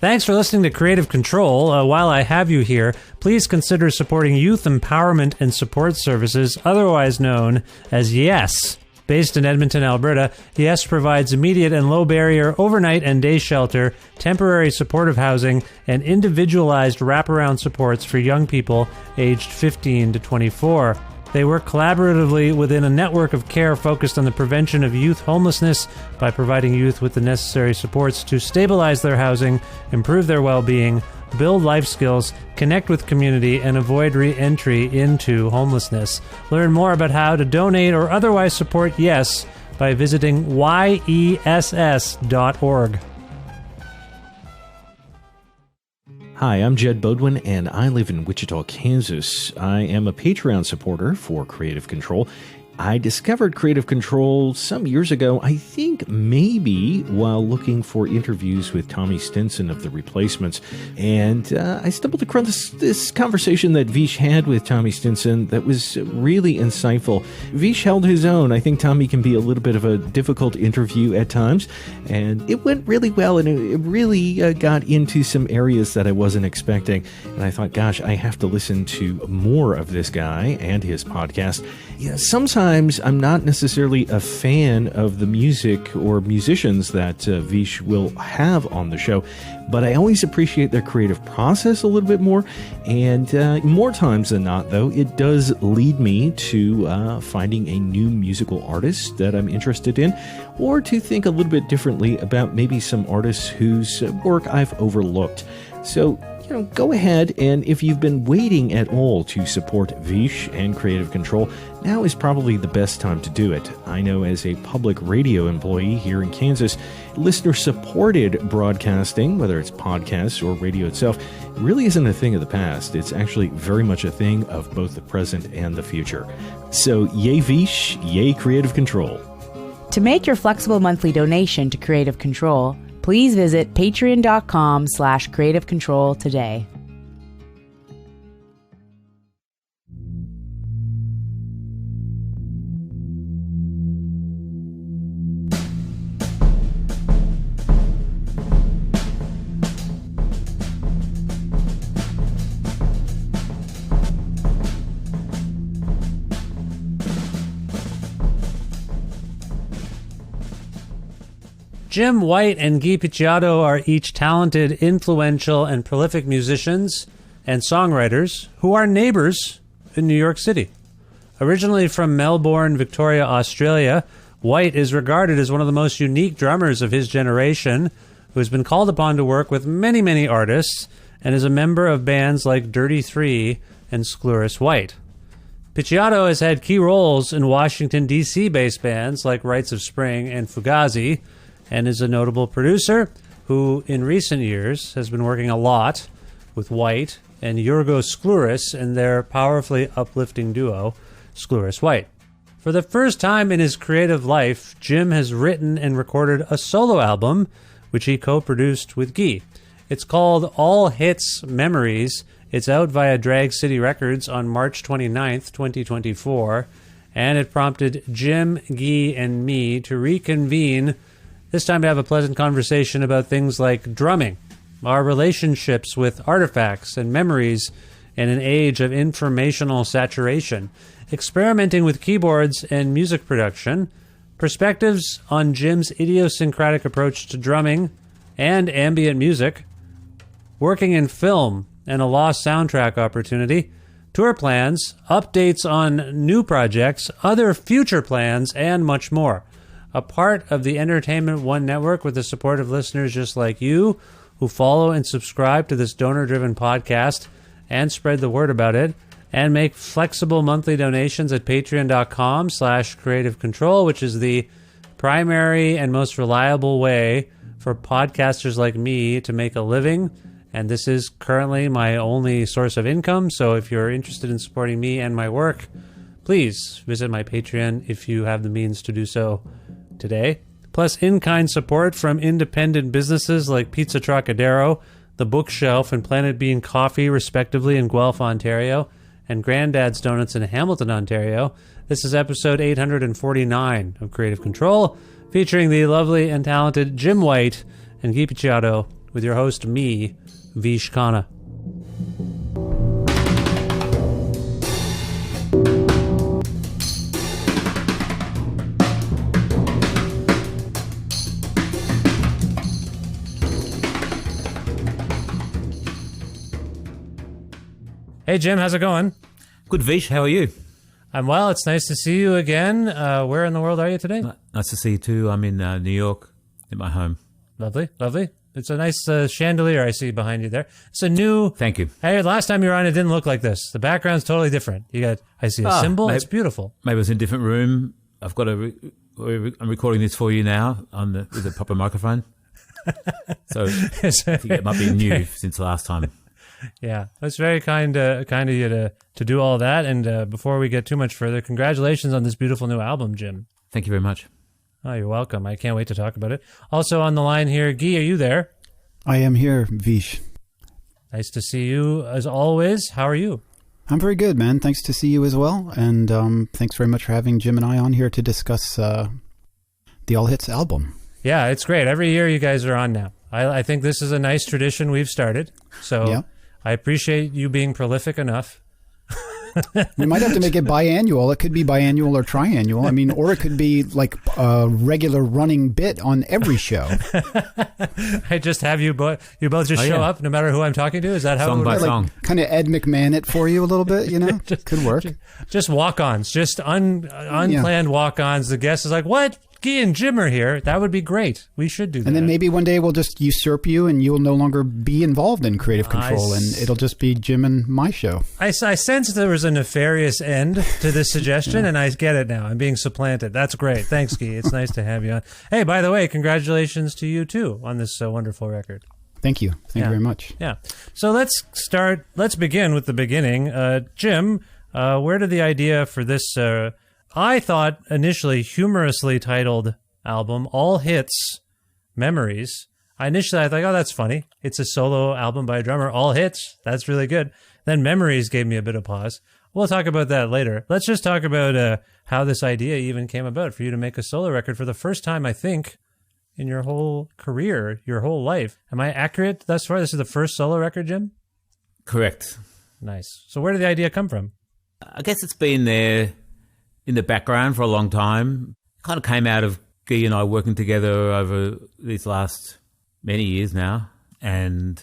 Thanks for listening to Creative Control. While I have you here, please consider supporting Youth Empowerment and Support Services, otherwise known as YES. Based in Edmonton, Alberta, YES provides immediate and low-barrier overnight and day shelter, temporary supportive housing, and individualized wraparound supports for young people aged 15 to 24. They work collaboratively within a network of care focused on the prevention of youth homelessness by providing youth with the necessary supports to stabilize their housing, improve their well-being, build life skills, connect with community, and avoid re-entry into homelessness. Learn more about how to donate or otherwise support YES by visiting yess.org. Hi, I'm Jed Bodwin, and I live in Wichita, Kansas. I am a Patreon supporter for Creative Control. I discovered Creative Control some years ago, I think maybe while looking for interviews with Tommy Stinson of The Replacements. And I stumbled across this conversation that Vish had with Tommy Stinson that was really insightful. Vish held his own. I think Tommy can be a little bit of a difficult interview at times. And it went really well, and it really got into some areas that I wasn't expecting. And I thought, gosh, I have to listen to more of this guy and his podcast. Yeah, sometimes I'm not necessarily a fan of the music or musicians that Vish will have on the show, but I always appreciate their creative process a little bit more, and more times than not, though, it does lead me to finding a new musical artist that I'm interested in, or to think a little bit differently about maybe some artists whose work I've overlooked. So, go ahead, and if you've been waiting at all to support Vish and Creative Control, now is probably the best time to do it. I know as a public radio employee here in Kansas, listener-supported broadcasting, whether it's podcasts or radio itself, really isn't a thing of the past. It's actually very much a thing of both the present and the future. So, yay Vish, yay Creative Control. To make your flexible monthly donation to Creative Control, please visit patreon.com/Creative Control today. Jim White and Guy Picciotto are each talented, influential, and prolific musicians and songwriters who are neighbors in New York City. Originally from Melbourne, Victoria, Australia, White is regarded as one of the most unique drummers of his generation, who has been called upon to work with many, many artists, and is a member of bands like Dirty Three and Xylouris White. Picciotto has had key roles in Washington, D.C.-based bands like Rites of Spring and Fugazi, and is a notable producer who, in recent years, has been working a lot with White and Yorgos Xylouris and their powerfully uplifting duo, Xylouris White. For the first time in his creative life, Jim has written and recorded a solo album, which he co-produced with Guy. It's called All Hits Memories. It's out via Drag City Records on March 29th, 2024, and it prompted Jim, Guy, and me to reconvene, this time to have a pleasant conversation about things like drumming, our relationships with artifacts and memories in an age of informational saturation, experimenting with keyboards and music production, perspectives on Jim's idiosyncratic approach to drumming and ambient music, working in film and a lost soundtrack opportunity, tour plans, updates on new projects, other future plans, and much more. A part of the Entertainment One network with the support of listeners just like you who follow and subscribe to this donor-driven podcast and spread the word about it, and make flexible monthly donations at patreon.com/Creative Control, which is the primary and most reliable way for podcasters like me to make a living. And this is currently my only source of income. So if you're interested in supporting me and my work, please visit my Patreon if you have the means to do so today. Plus in-kind support from independent businesses like Pizza Trocadero, The Bookshelf, and Planet Bean Coffee, respectively, in Guelph, Ontario, and Granddad's Donuts in Hamilton, Ontario. This is episode 849 of Creative Control, featuring the lovely and talented Jim White and Guy Picciotto with your host, me, Vish Khanna. Hey, Jim, how's it going? Good, Vish. How are you? I'm well. It's nice to see you again. Where in the world are you today? Nice to see you too. I'm in New York at my home. Lovely, lovely. It's a nice chandelier I see behind you there. It's a new... Thank you. Hey, last time you were on, it didn't look like this. The background's totally different. I see a symbol. It's beautiful. Maybe it was in a different room. I've got I'm recording this for you now with a proper microphone. So I think it might be new since the last time. Yeah, that's very kind of you to do all that. And before we get too much further, congratulations on this beautiful new album, Jim. Thank you very much. Oh, you're welcome. I can't wait to talk about it. Also on the line here, Guy, are you there? I am here, Vish. Nice to see you as always. How are you? I'm very good, man. Thanks to see you as well. And thanks very much for having Jim and I on here to discuss the All Hits album. Yeah, it's great. Every year you guys are on now. I think this is a nice tradition we've started. So yeah. I appreciate you being prolific enough. We might have to make it biannual. It could be biannual or triannual. I mean, or it could be like a regular running bit on every show. I just have you both just show up no matter who I'm talking to. Is that how song it by works? song? Kind of Ed McMahon it for you a little bit, you know? Could work. Just walk-ons, just unplanned walk-ons. The guest is like, what? Guy and Jim are here. That would be great. We should do that. And then maybe one day we'll just usurp you and you'll no longer be involved in creative control and it'll just be Jim and my show. I sensed there was a nefarious end to this suggestion and I get it now. I'm being supplanted. That's great. Thanks, Guy. It's nice to have you on. Hey, by the way, congratulations to you too on this wonderful record. Thank you. Thank you very much. Yeah. So let's begin with the beginning. Jim, where did the idea for this I thought initially humorously titled album, All Hits, Memories. I thought, oh, that's funny. It's a solo album by a drummer, all hits. That's really good. Then Memories gave me a bit of pause. We'll talk about that later. Let's just talk about how this idea even came about for you to make a solo record for the first time, I think, in your whole career, your whole life. Am I accurate thus far? This is the first solo record, Jim? Correct. Nice. So where did the idea come from? I guess it's been there in the background for a long time. Kind of came out of Guy and I working together over these last many years now, and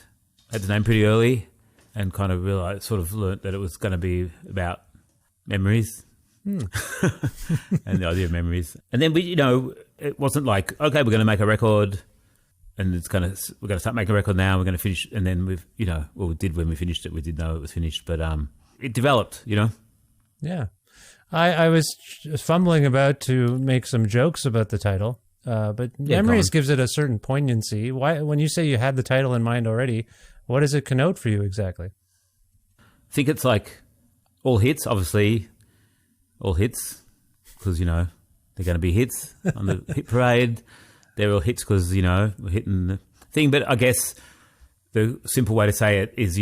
had the name pretty early and kind of learnt that it was going to be about memories and the idea of memories. And then it wasn't like, okay, we're going to make a record and we're going to start making a record now, we're going to finish. And then we did when we finished it, we did know it was finished, but it developed, Yeah. I was fumbling about to make some jokes about the title, but Memories gives it a certain poignancy. Why, when you say you had the title in mind already, what does it connote for you exactly? I think it's like all hits, obviously, all hits, because, they're going to be hits on the hit parade. They're all hits because, we're hitting the thing. But I guess the simple way to say it is,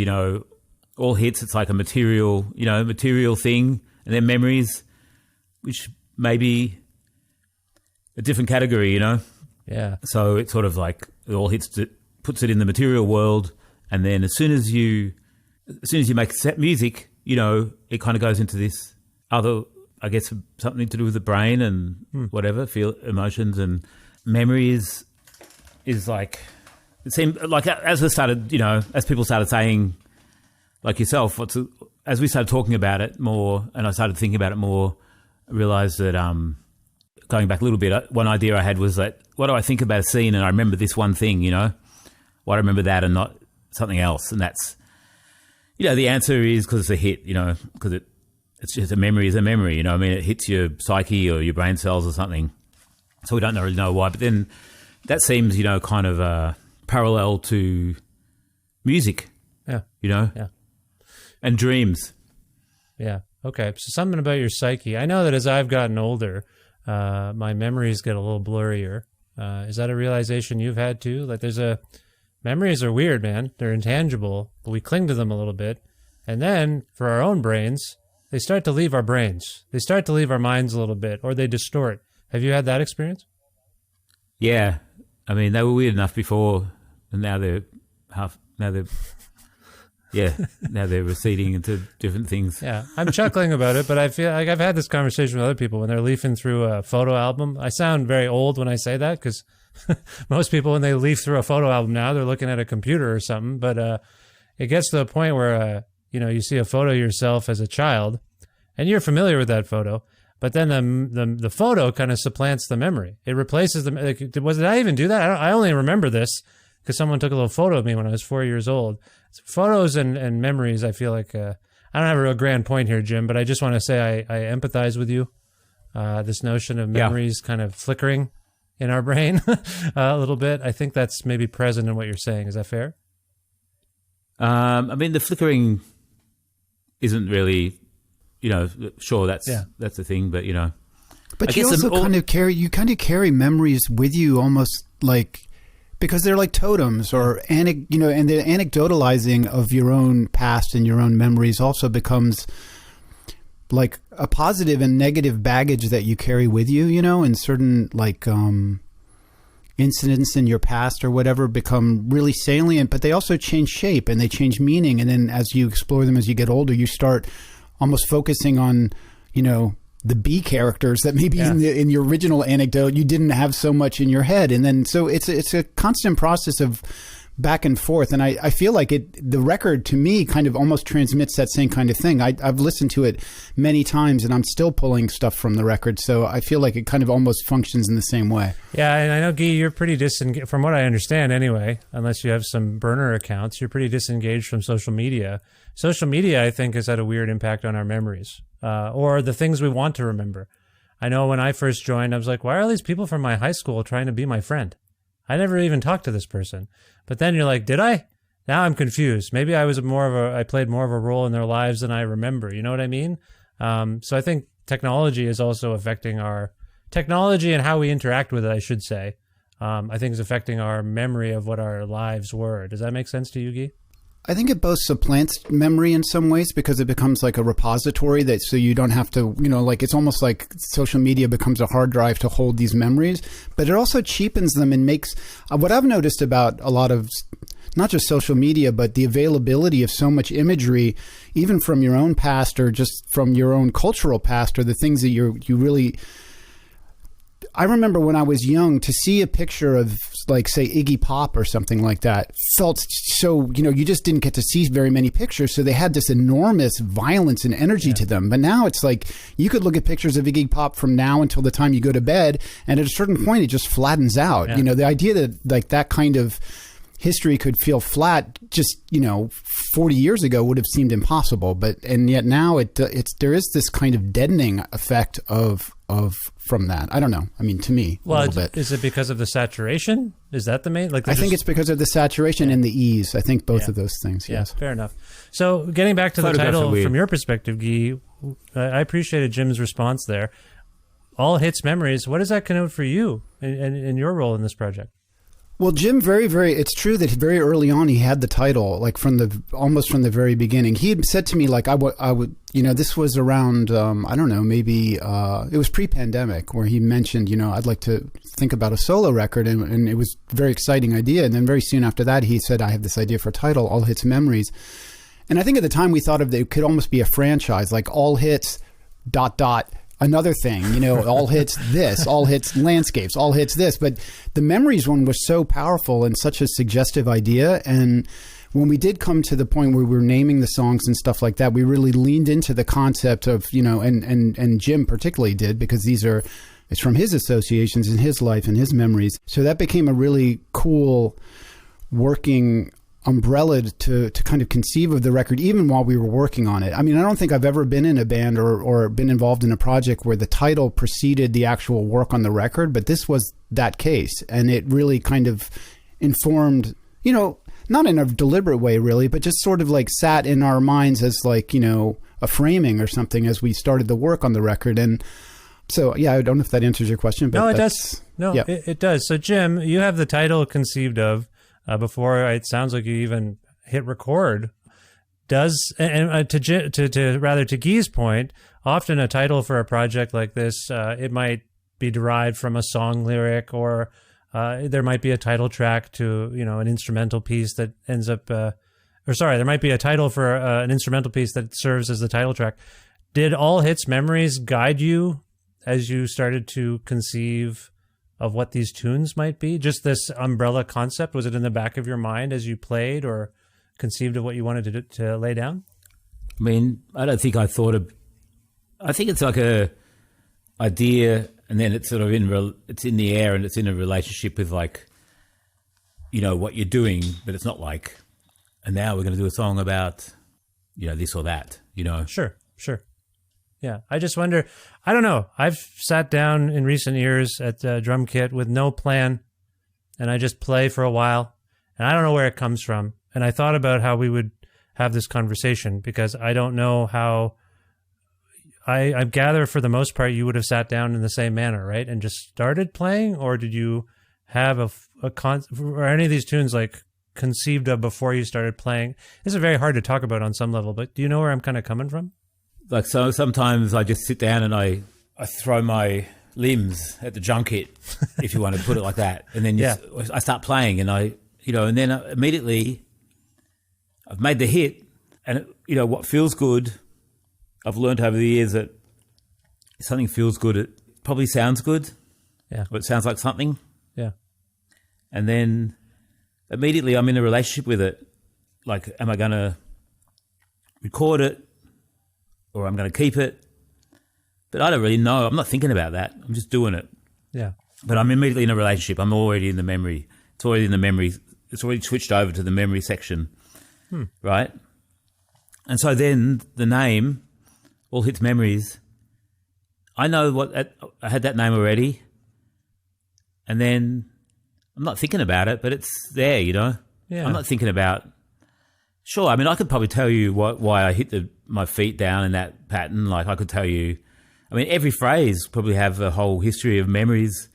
all hits, it's like a material thing. And then memories, which may be a different category, Yeah. So it's sort of like it all puts it in the material world, and then as soon as you make set music, it kind of goes into this other, I guess, something to do with the brain and whatever, feel emotions and memories is like, it seemed like as we started, as people started saying, like yourself, as we started talking about it more and I started thinking about it more, I realised that going back a little bit, one idea I had was that, what do I think about a scene and I remember this one thing, why do I remember that and not something else? And that's, the answer is because it's a hit, because it's just a memory is a memory, it hits your psyche or your brain cells or something. So we don't really know why. But then that seems, kind of parallel to music, Yeah. Yeah. And dreams. Yeah. Okay. So something about your psyche. I know that as I've gotten older, my memories get a little blurrier. Is that a realization you've had too? Like memories are weird, man. They're intangible, but we cling to them a little bit. And then for our own brains, they start to leave our brains. They start to leave our minds a little bit, or they distort. Have you had that experience? Yeah. I mean, they were weird enough before, and now they're now they're receding into different things. Yeah, I'm chuckling about it, but I feel like I've had this conversation with other people when they're leafing through a photo album. I sound very old when I say that because most people, when they leaf through a photo album now, they're looking at a computer or something. But it gets to the point where you see a photo of yourself as a child, and you're familiar with that photo, but then the photo kind of supplants the memory. It replaces the. Like, did I even do that? I only remember this because someone took a little photo of me when I was 4 years old. Photos and memories, I feel like, I don't have a real grand point here, Jim, but I just want to say I empathize with you. This notion of memories kind of flickering in our brain a little bit. I think that's maybe present in what you're saying. Is that fair? I mean, the flickering isn't really, sure, that's the thing, but, But I you guess also kind of carry memories with you almost like, because they're like totems or and the anecdotalizing of your own past and your own memories also becomes like a positive and negative baggage that you carry with you, and certain like incidents in your past or whatever become really salient, but they also change shape and they change meaning. And then as you explore them, as you get older, you start almost focusing on, the B characters that maybe in your original anecdote you didn't have so much in your head, and then so it's a constant process of back and forth. And I feel like the record to me kind of almost transmits that same kind of thing. I've listened to it many times, and I'm still pulling stuff from the record, so I feel like it kind of almost functions in the same way. Yeah, and I know, Guy, you're pretty disengaged, from what I understand anyway, unless you have some burner accounts, you're pretty disengaged from social media. Social media, I think, has had a weird impact on our memories, or the things we want to remember. I know when I first joined, I was like, why are all these people from my high school trying to be my friend? I never even talked to this person. But then you're like, did I? Now I'm confused. Maybe I played more of a role in their lives than I remember. You know what I mean? So I think technology is also affecting technology and how we interact with it, I should say. I think is affecting our memory of what our lives were. Does that make sense to you, Guy? I think it both supplants memory in some ways because it becomes like a repository so you don't have to, like it's almost like social media becomes a hard drive to hold these memories, but it also cheapens them and makes what I've noticed about a lot of not just social media, but the availability of so much imagery, even from your own past or just from your own cultural past or the things that you really. I remember when I was young to see a picture of like, say, Iggy Pop or something like that felt so, you just didn't get to see very many pictures. So they had this enormous violence and energy to them. But now it's like you could look at pictures of Iggy Pop from now until the time you go to bed. And at a certain point, it just flattens out. Yeah. The idea that like that kind of history could feel flat just 40 years ago would have seemed impossible, and yet now there is this kind of deadening effect of from that. I don't know. I mean, to me, a little bit. Is it because of the saturation? Is that the main? I think it's because of the saturation and the ease. I think both of those things. Yeah, yes. Fair enough. So getting back to the title from your perspective, Guy, I appreciated Jim's response there. All hits memories. What does that connote for you in your role in this project? Well, Jim, it's true that very early on he had the title, like almost from the very beginning. He had said to me, like, I would, this was around, I don't know, maybe it was pre-pandemic where he mentioned, I'd like to think about a solo record, and it was a very exciting idea. And then very soon after that, he said, I have this idea for a title, All Hits Memories. And I think at the time we thought it could almost be a franchise, like All Hits ... Another thing, all hits this, all hits landscapes, all hits this. But the memories one was so powerful and such a suggestive idea. And when we did come to the point where we were naming the songs and stuff like that, we really leaned into the concept of, and Jim particularly did, because it's from his associations in his life and his memories. So that became a really cool working umbrella to kind of conceive of the record, even while we were working on it. I mean, I don't think I've ever been in a band or been involved in a project where the title preceded the actual work on the record, but this was that case. And it really kind of informed, not in a deliberate way really, but just sort of like sat in our minds as like, a framing or something as we started the work on the record. And so, yeah, I don't know if that answers your question, but no, it does. No, yeah. It does. So Jim, you have the title conceived of before it sounds like you even hit record. To Guy's point, often a title for a project like this, it might be derived from a song lyric or there might be a title track to, an instrumental piece that ends up, there might be a title for an instrumental piece that serves as the title track. Did All Hits Memories guide you as you started to conceive of what these tunes might be? Just this umbrella concept, was it in the back of your mind as you played or conceived of what you wanted to lay down? I mean, I don't think I think it's like a idea, and then it's sort of it's in the air, and it's in a relationship with like, what you're doing, but it's not like, and now we're going to do a song about, this or that, Sure. Yeah, I just wonder, I don't know. I've sat down in recent years at drum kit with no plan, and I just play for a while, and I don't know where it comes from. And I thought about how we would have this conversation, because I don't know how. I gather for the most part you would have sat down in the same manner, right, and just started playing, or did you have or any of these tunes like conceived of before you started playing? This is very hard to talk about on some level, but do you know where I'm kind of coming from? Like, so sometimes I just sit down and I throw my limbs at the drum kit, if you want to put it like that, and then I start playing, and and then immediately I've made the hit, and what feels good. I've learned over the years that if something feels good, it probably sounds good. Yeah. Or it sounds like something. Yeah. And then immediately I'm in a relationship with it. Like, am I going to record it, or I'm going to keep it? But I don't really know. I'm not thinking about that. I'm just doing it. Yeah. But I'm immediately in a relationship. I'm already in the memory. It's already in the memory. It's already switched over to the memory section. Right? And so then the name, All Hits Memories, I know I had that name already, and then I'm not thinking about it, but it's there, Yeah. I'm not thinking about. Sure, I mean, I could probably tell you why I hit my feet down in that pattern. Like, I could tell you. I mean, every phrase probably have a whole history of memories,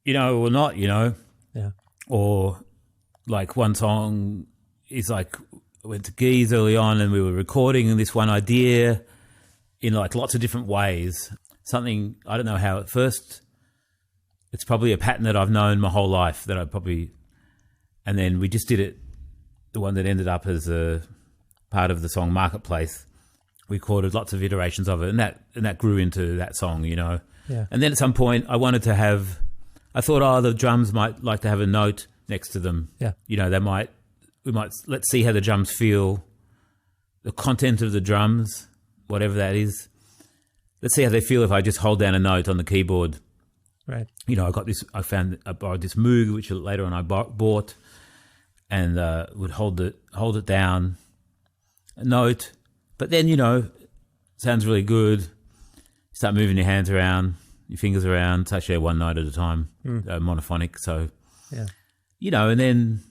or not, Yeah. Or like one song is like, I went to Geese early on, and we were recording this one idea in like lots of different ways. Something, I don't know how at first, it's probably a pattern that I've known my whole life and then we just did it, the one that ended up as a part of the song Marketplace. We recorded lots of iterations of it, and that grew into that song, Yeah. And then at some point I thought, the drums might like to have a note next to them. Yeah. Let's see how the drums feel, the content of the drums, whatever that is. Let's see how they feel if I just hold down a note on the keyboard. Right. I borrowed this Moog, which later on I bought, and would hold it down, a note. But then, sounds really good. Start moving your hands around, your fingers around. It's actually one note at a time, monophonic. So, yeah. And then,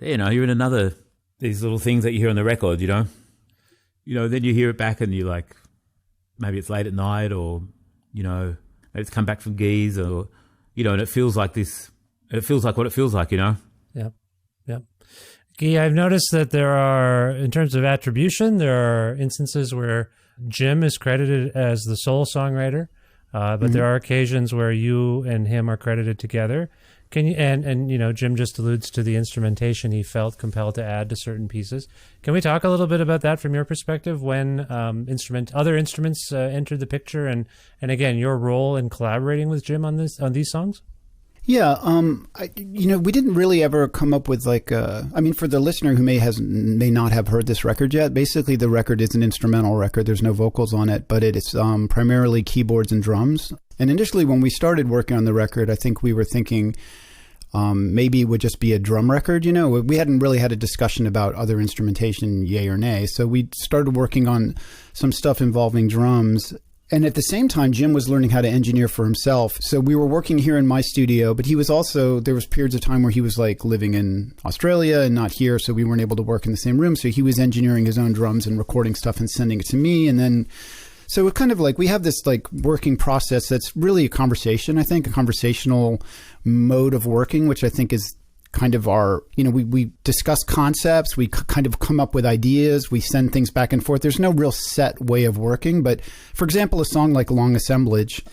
you're in these little things that you hear on the record, then you hear it back and you're like, maybe it's late at night, or, maybe it's come back from Geese, or, and it feels like this, it feels like what it feels like, Yeah. Yeah. Guy, I've noticed that there are, in terms of attribution, there are instances where Jim is credited as the sole songwriter, but there are occasions where you and him are credited together. Can you, and Jim just alludes to the instrumentation he felt compelled to add to certain pieces. Can we talk a little bit about that from your perspective, when other instruments entered the picture, and again, your role in collaborating with Jim on these songs? Yeah, we didn't really ever come up with for the listener who may not have heard this record yet, basically the record is an instrumental record. There's no vocals on it, but it's primarily keyboards and drums. And initially when we started working on the record, I think we were thinking maybe it would just be a drum record. We hadn't really had a discussion about other instrumentation, yay or nay. So we started working on some stuff involving drums. And at the same time, Jim was learning how to engineer for himself. So we were working here in my studio, but he was also, there was periods of time where he was like living in Australia and not here. So we weren't able to work in the same room. So he was engineering his own drums and recording stuff and sending it to me. And then, so it kind of like, we have this like working process that's really a conversation, I think, a conversational mode of working, which I think is kind of our, we discuss concepts, we kind of come up with ideas, we send things back and forth. There's no real set way of working. But for example, a song like Long Assemblage,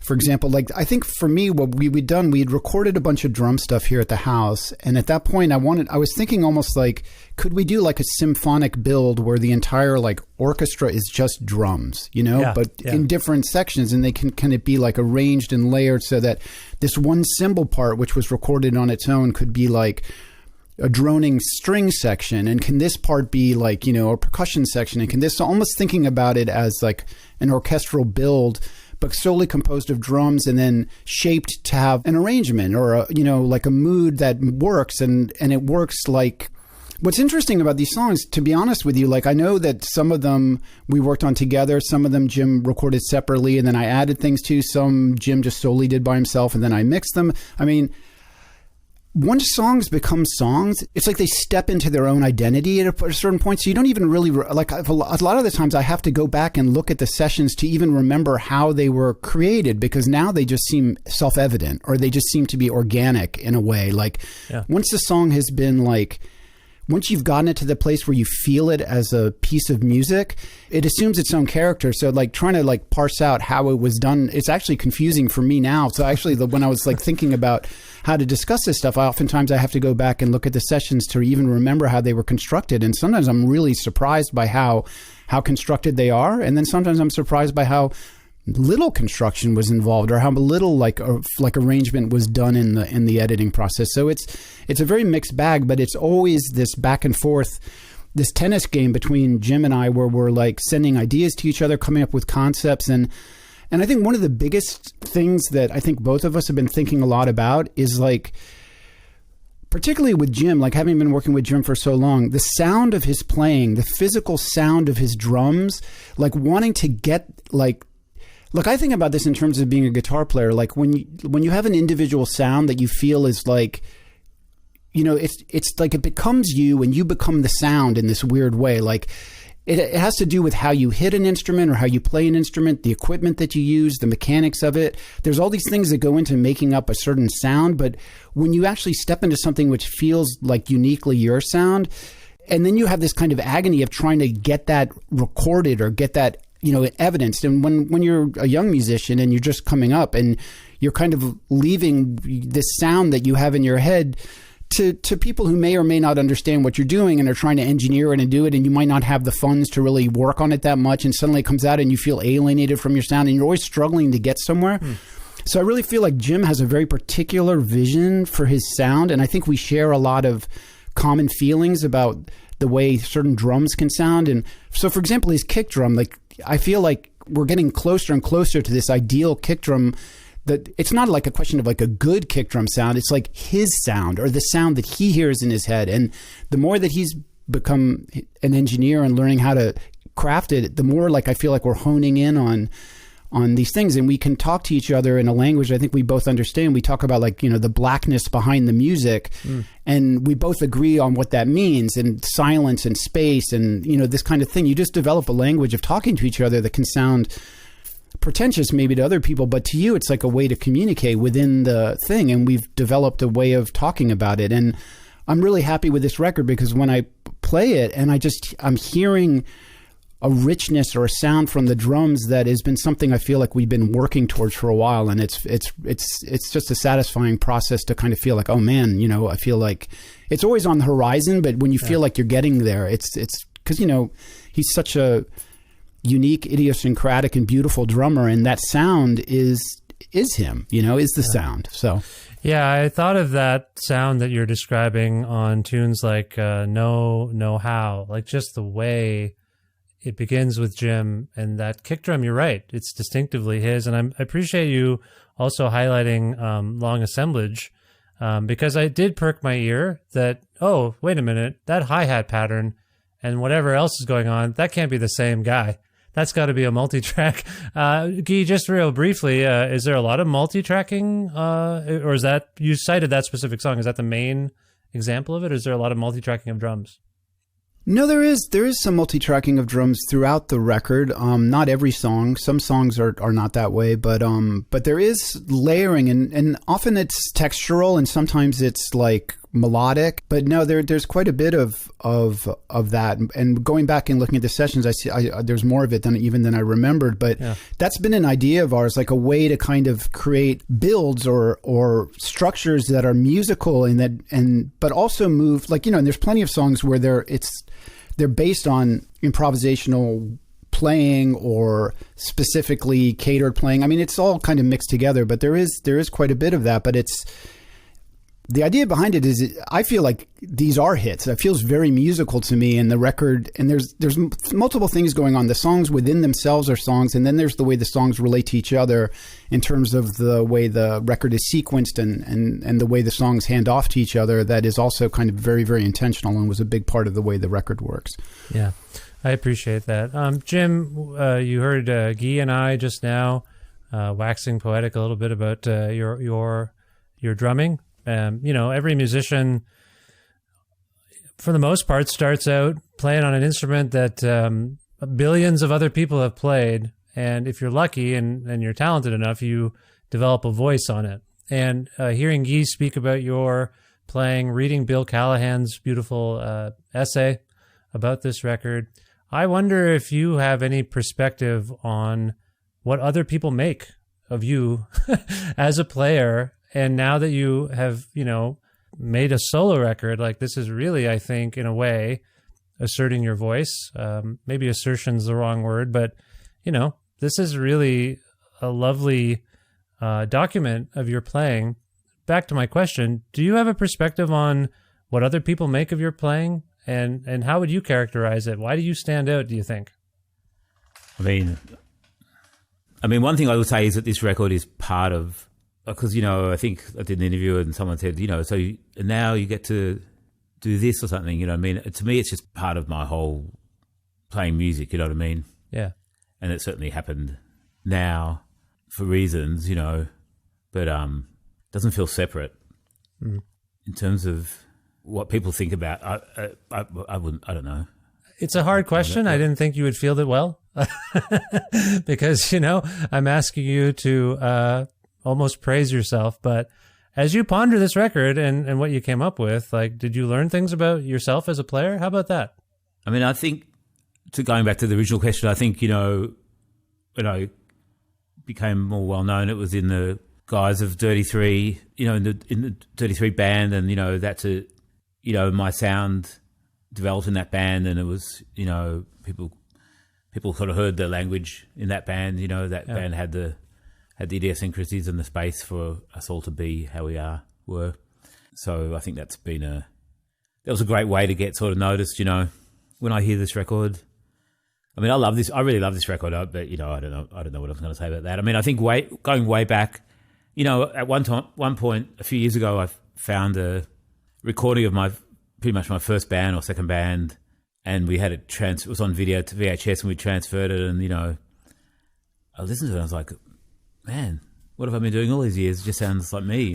For example, like I think for me, what we'd done, we'd recorded a bunch of drum stuff here at the house. And at that point I was thinking almost like, could we do like a symphonic build where the entire like orchestra is just drums, you know, in different sections, and they can it be like arranged and layered so that this one cymbal part, which was recorded on its own, could be like a droning string section, and can this part be like, you know, a percussion section, and can this, almost thinking about it as like an orchestral build, but solely composed of drums and then shaped to have an arrangement or a, you know, like a mood that works, and it works. Like, what's interesting about these songs, to be honest with you, like I know that some of them we worked on together, some of them Jim recorded separately and then I added things to, some Jim just solely did by himself and then I mixed them. I mean, once songs become songs, it's like they step into their own identity at a certain point. So you don't even really, like a lot of the times I have to go back and look at the sessions to even remember how they were created, because now they just seem self-evident, or they just seem to be organic in a way. Like once the song has been like, once you've gotten it to the place where you feel it as a piece of music, it assumes its own character. So like trying to like parse out how it was done, it's actually confusing for me now. So actually when I was like thinking about how to discuss this stuff, oftentimes I have to go back and look at the sessions to even remember how they were constructed. And sometimes I'm really surprised by how constructed they are. And then sometimes I'm surprised by how little construction was involved, or how little like arrangement was done in the editing process. So it's a very mixed bag, but it's always this back and forth, this tennis game between Jim and I, where we're like sending ideas to each other, coming up with concepts. And I think one of the biggest things that I think both of us have been thinking a lot about is like, particularly with Jim, like having been working with Jim for so long, the sound of his playing, the physical sound of his drums, like wanting to get like, look, I think about this in terms of being a guitar player. Like when you have an individual sound that you feel is like, you know, it's like it becomes you and you become the sound in this weird way. Like it has to do with how you hit an instrument or how you play an instrument, the equipment that you use, the mechanics of it. There's all these things that go into making up a certain sound. But when you actually step into something which feels like uniquely your sound, and then you have this kind of agony of trying to get that recorded or get that, you know, evidenced. And when you're a young musician and you're just coming up and you're kind of leaving this sound that you have in your head to people who may or may not understand what you're doing and are trying to engineer it and do it, and you might not have the funds to really work on it that much, and suddenly it comes out and you feel alienated from your sound and you're always struggling to get somewhere. So I really feel like Jim has a very particular vision for his sound, and I think we share a lot of common feelings about the way certain drums can sound. And so, for example, his kick drum, like I feel like we're getting closer and closer to this ideal kick drum. That it's not like a question of like a good kick drum sound. It's like his sound, or the sound that he hears in his head. And the more that he's become an engineer and learning how to craft it, the more like I feel like we're honing in on these things, and we can talk to each other in a language I think we both understand. We talk about like, you know, the blackness behind the music, and we both agree on what that means, and silence and space and, you know, this kind of thing. You just develop a language of talking to each other that can sound pretentious maybe to other people, but to you it's like a way to communicate within the thing, and we've developed a way of talking about it. And I'm really happy with this record because when I play it and I'm hearing a richness or a sound from the drums that has been something I feel like we've been working towards for a while, and it's just a satisfying process to kind of feel like, oh man, you know, I feel like it's always on the horizon, but when you feel like you're getting there, it's because, you know, he's such a unique, idiosyncratic, and beautiful drummer, and that sound is him, you know, is the sound. So yeah, I thought of that sound that you're describing on tunes like No How, like just the way it begins with Jim and that kick drum. You're right, it's distinctively his. And I appreciate you also highlighting long assemblage, because I did perk my ear that, oh, wait a minute, that hi-hat pattern and whatever else is going on, that can't be the same guy. That's got to be a multi-track. Guy, just real briefly, is there a lot of multi-tracking, or is that, you cited that specific song, is that the main example of it, or is there a lot of multi-tracking of drums? No, there is some multi-tracking of drums throughout the record. Not every song. Some songs are not that way, but there is layering, and often it's textural, and sometimes it's like melodic, but no, there's quite a bit of that. And going back and looking at the sessions, I see there's more of it than I remembered. But that's been an idea of ours, like a way to kind of create builds or structures that are musical but also move, like, and there's plenty of songs where they're based on improvisational playing or specifically catered playing. I mean, it's all kind of mixed together, but there is quite a bit of that. But the idea behind it is, I feel like these are hits. It feels very musical to me, and the record, and there's multiple things going on. The songs within themselves are songs, and then there's the way the songs relate to each other in terms of the way the record is sequenced and the way the songs hand off to each other. That is also kind of very, very intentional and was a big part of the way the record works. Yeah. I appreciate that. Jim, you heard Guy and I just now waxing poetic a little bit about your drumming. Every musician, for the most part, starts out playing on an instrument that billions of other people have played. And if you're lucky and you're talented enough, you develop a voice on it. And hearing Guy speak about your playing, reading Bill Callahan's beautiful essay about this record, I wonder if you have any perspective on what other people make of you as a player. And now that you have, made a solo record, like, this is really, I think, in a way, asserting your voice. Maybe assertion's the wrong word, but, this is really a lovely document of your playing. Back to my question, do you have a perspective on what other people make of your playing? And how would you characterize it? Why do you stand out, do you think? I mean, one thing I would say is that this record is part of, because, I think I did an interview and someone said, so now you get to do this or something, to me, it's just part of my whole playing music, you know what I mean? Yeah. And it certainly happened now for reasons, but doesn't feel separate in terms of what people think about. I wouldn't. I don't know. It's a hard question. I didn't think you would field it well because I'm asking you to almost praise yourself. But as you ponder this record and what you came up with, like, did you learn things about yourself as a player? How about that? I think, going back to the original question, I think when I became more well known, it was in the guise of Dirty Three, in the Dirty Three band, and that's my sound developed in that band, and it was, people sort of heard the language in that band. That band had the idiosyncrasies and the space for us all to be how we were. So I think that was a great way to get sort of noticed. When I hear this record, I love this. I really love this record, but I don't know what I was going to say about that. I think going way back, at one point a few years ago, I found a recording of pretty much my first band or second band, and we had it was on video to VHS, and we transferred it, and I listened to it and I was like, man, what have I been doing all these years? It just sounds like me,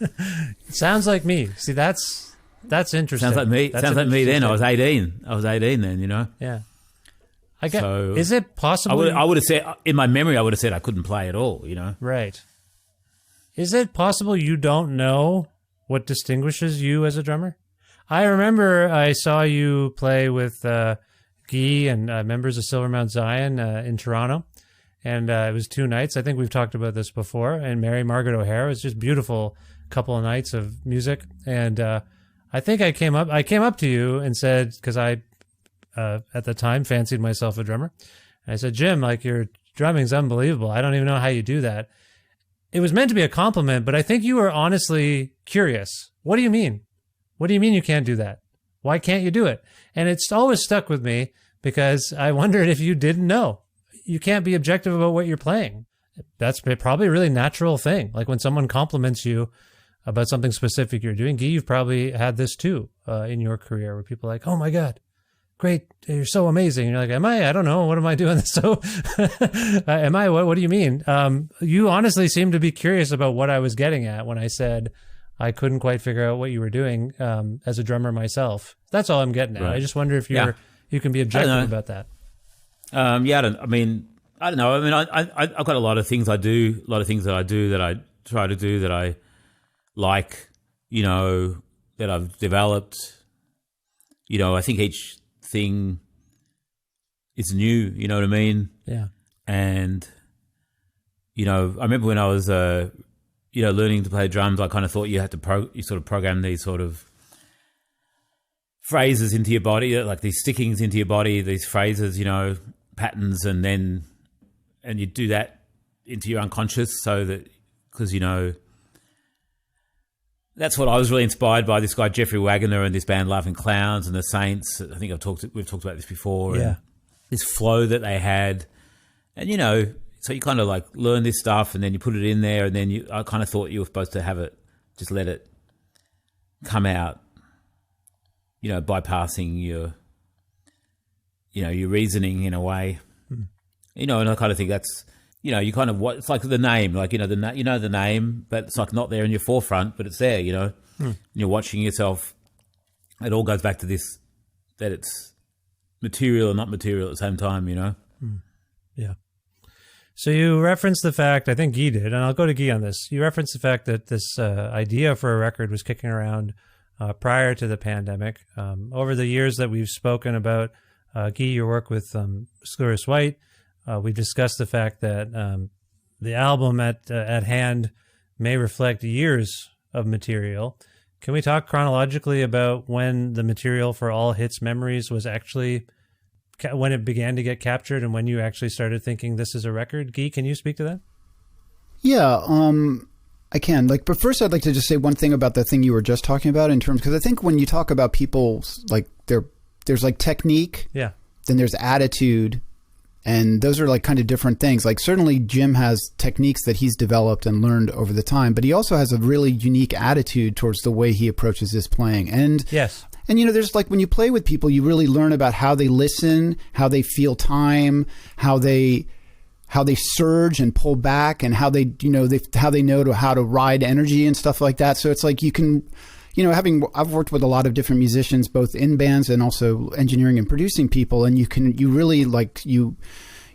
It sounds like me. See, that's interesting. Sounds like me. Sounds like me then. I was 18 then, Yeah. I get. So is it possible? I would have said, in my memory, I would have said I couldn't play at all, Right. Is it possible you don't know what distinguishes you as a drummer? I remember I saw you play with Guy and members of Silver Mount Zion in Toronto, and it was 2 nights. I think we've talked about this before. And Mary Margaret O'Hara, it was just beautiful couple of nights of music. And I think I came up to you and said, because I at the time fancied myself a drummer, and I said, Jim, like, your drumming's unbelievable. I don't even know how you do that. It was meant to be a compliment, but I think you were honestly curious. What do you mean? What do you mean you can't do that? Why can't you do it? And it's always stuck with me because I wondered if you didn't know. You can't be objective about what you're playing. That's probably a really natural thing. Like when someone compliments you about something specific you're doing. Guy, you've probably had this too in your career where people are like, oh my God, great, you're so amazing. And you're like, am I? I don't know. What am I doing? So am I? What do you mean? You honestly seem to be curious about what I was getting at when I said I couldn't quite figure out what you were doing as a drummer myself. That's all I'm getting at. Right. I just wonder if you can be objective about that. I don't know. I've got a lot of things I do, that I try to do that I like, that that I've developed. You know, I think each thing is new, you know what I mean? Yeah. And, you know, I remember when I was, you know, learning to play drums, I kind of thought you had to you sort of program these sort of phrases into your body, like these stickings into your body, these phrases, you know, patterns, and you do that into your unconscious so that, because, you know, that's what I was really inspired by, this guy Jeffrey Wagner and this band Laughing Clowns and the Saints. I think we've talked about this before. Yeah. And this flow that they had. And, you know, so you kind of like learn this stuff and then you put it in there, and then I kind of thought you were supposed to have it, just let it come out, you know, bypassing your reasoning in a way. You know, and I kind of think that's, you know, you kind of, it's like the name, like, you know, the name, but it's like not there in your forefront, but it's there, you know. You're watching yourself. It all goes back to this, that it's material and not material at the same time, you know. Yeah. So you referenced the fact, I think Guy did, and I'll go to Guy on this. You referenced the fact that this idea for a record was kicking around prior to the pandemic. Over the years that we've spoken about, Guy, your work with Xylouris White, we discussed the fact that the album at hand may reflect years of material. Can we talk chronologically about when the material for All Hits Memories was actually, when it began to get captured, and when you actually started thinking this is a record? Guy, can you speak to that? Yeah, I can. But first I'd like to just say one thing about the thing you were just talking about in terms, because I think when you talk about people, like there's like technique, yeah, then there's attitude, and those are like kind of different things. Like certainly Jim has techniques that he's developed and learned over the time, but he also has a really unique attitude towards the way he approaches his playing. And yes. And, you know, there's like when you play with people, you really learn about how they listen, how they feel time, how they surge and pull back, and how they, you know, how they know how to ride energy and stuff like that. So it's like you can, you know, I've worked with a lot of different musicians, both in bands and also engineering and producing people. And you really like, you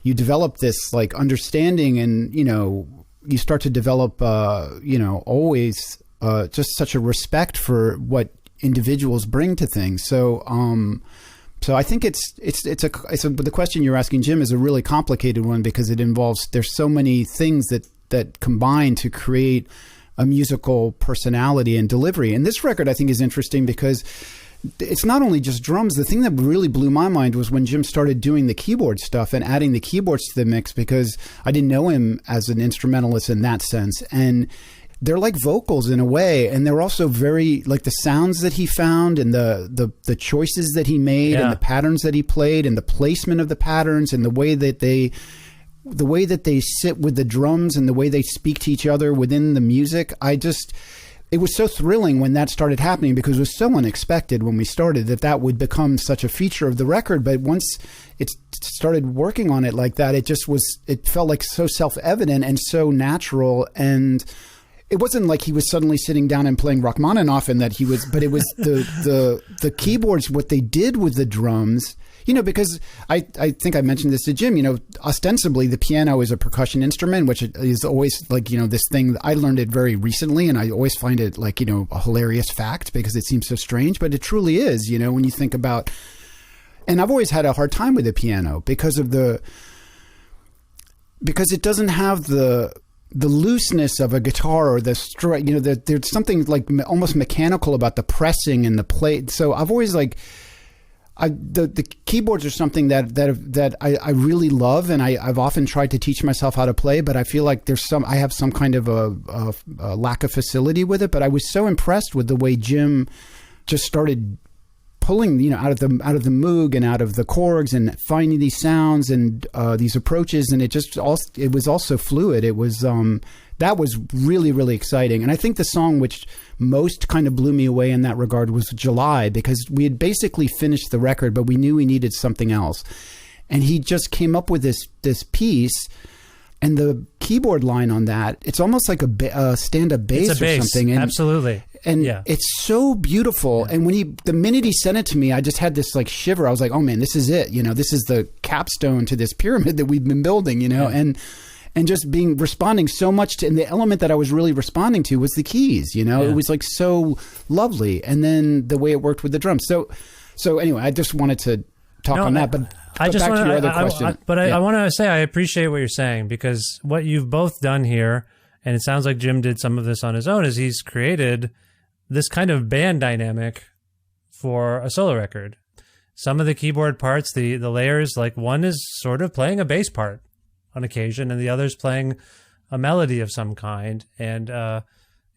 develop this like understanding, and, you know, you start to develop, you know, always just such a respect for what individuals bring to things. So I think the question you're asking, Jim, is a really complicated one, because it involves, there's so many things that combine to create a musical personality and delivery. And this record, I think, is interesting because it's not only just drums. The thing that really blew my mind was when Jim started doing the keyboard stuff and adding the keyboards to the mix, because I didn't know him as an instrumentalist in that sense. And they're like vocals in a way, and they're also very like the sounds that he found, and the choices that he made, yeah, and the patterns that he played, and the placement of the patterns, and the way that they sit with the drums, and the way they speak to each other within the music. It was so thrilling when that started happening, because it was so unexpected when we started that would become such a feature of the record. But once it started working on it like that, it felt like so self-evident and so natural. And it wasn't like he was suddenly sitting down and playing Rachmaninoff, and that he was, but it was the keyboards, what they did with the drums, you know, because I think I mentioned this to Jim, you know, ostensibly the piano is a percussion instrument, which is always like, you know, this thing. I learned it very recently, and I always find it like, you know, a hilarious fact because it seems so strange, but it truly is, you know, when you think about, and I've always had a hard time with the piano because it doesn't have the looseness of a guitar, or you know, there's something like almost mechanical about the pressing and the play. So I've always like, the keyboards are something that I really love, and I've often tried to teach myself how to play, but I feel like I have some kind of a lack of facility with it. But I was so impressed with the way Jim just started pulling, you know, out of the Moog and out of the Korgs, and finding these sounds and these approaches, and it was also fluid. It was that was really, really exciting. And I think the song which most kind of blew me away in that regard was July, because we had basically finished the record, but we knew we needed something else. And he just came up with this piece, and the keyboard line on that, it's almost like a stand-up bass or something. And, absolutely. And yeah, it's so beautiful. Yeah. And the minute he sent it to me, I just had this like shiver. I was like, oh man, this is it. You know, this is the capstone to this pyramid that we've been building, you know? Yeah. and just responding so much to, and the element that I was really responding to was the keys, It was like so lovely. And then the way it worked with the drums. So anyway, I just wanted to talk on that, but I just back want to your other question. I want to say I appreciate what you're saying, because what you've both done here, and it sounds like Jim did some of this on his own, is he's created this kind of band dynamic for a solo record. Some of the keyboard parts, the layers, like one is sort of playing a bass part on occasion, and the other's playing a melody of some kind. And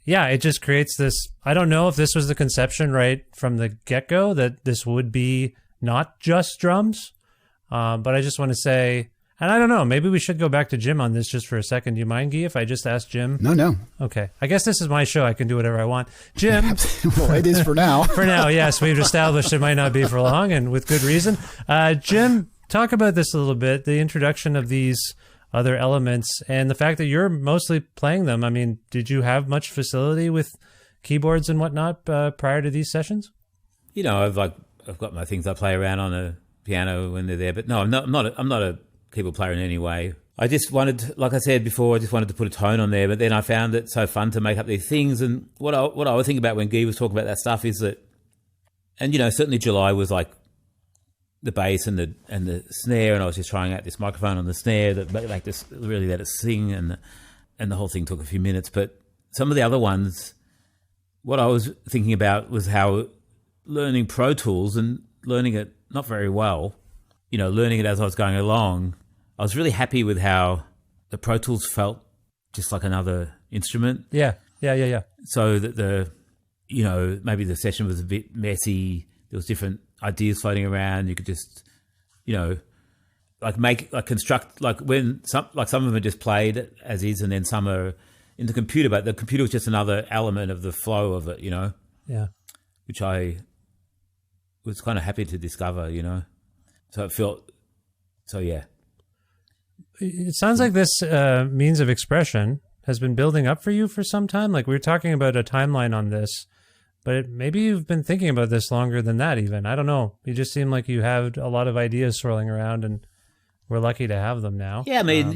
it just creates this. I don't know if this was the conception right from the get-go, that this would be not just drums. But I just want to say, and I don't know, maybe we should go back to Jim on this just for a second. Do you mind, Guy, if I just ask Jim? No. Okay. I guess this is my show. I can do whatever I want. Jim. Well, it is for now. For now, yes. We've established it might not be for long, and with good reason. Jim, talk about this a little bit, the introduction of these other elements and the fact that you're mostly playing them. I mean, did you have much facility with keyboards and whatnot prior to these sessions? I've got my things I play around on a piano when they're there, but no, I'm not a keyboard player in any way. I just wanted, like I said before, I just wanted to put a tone on there, but then I found it so fun to make up these things. And what I was thinking about when Guy was talking about that stuff is that, and certainly July was like the bass and the snare, and I was just trying out this microphone on the snare that like this really let it sing, and the whole thing took a few minutes. But some of the other ones, what I was thinking about was how learning Pro Tools and learning it not very well, learning it as I was going along, I was really happy with how the Pro Tools felt just like another instrument. Yeah. So that maybe the session was a bit messy. There was different ideas floating around. You could just, construct, when some of them are just played as is, and then some are in the computer, but the computer was just another element of the flow of it, Yeah. Which I was kind of happy to discover, So it felt, yeah. It sounds like this means of expression has been building up for you for some time. Like, we were talking about a timeline on this, but maybe you've been thinking about this longer than that even. I don't know. You just seem like you have a lot of ideas swirling around, and we're lucky to have them now. Yeah, I mean,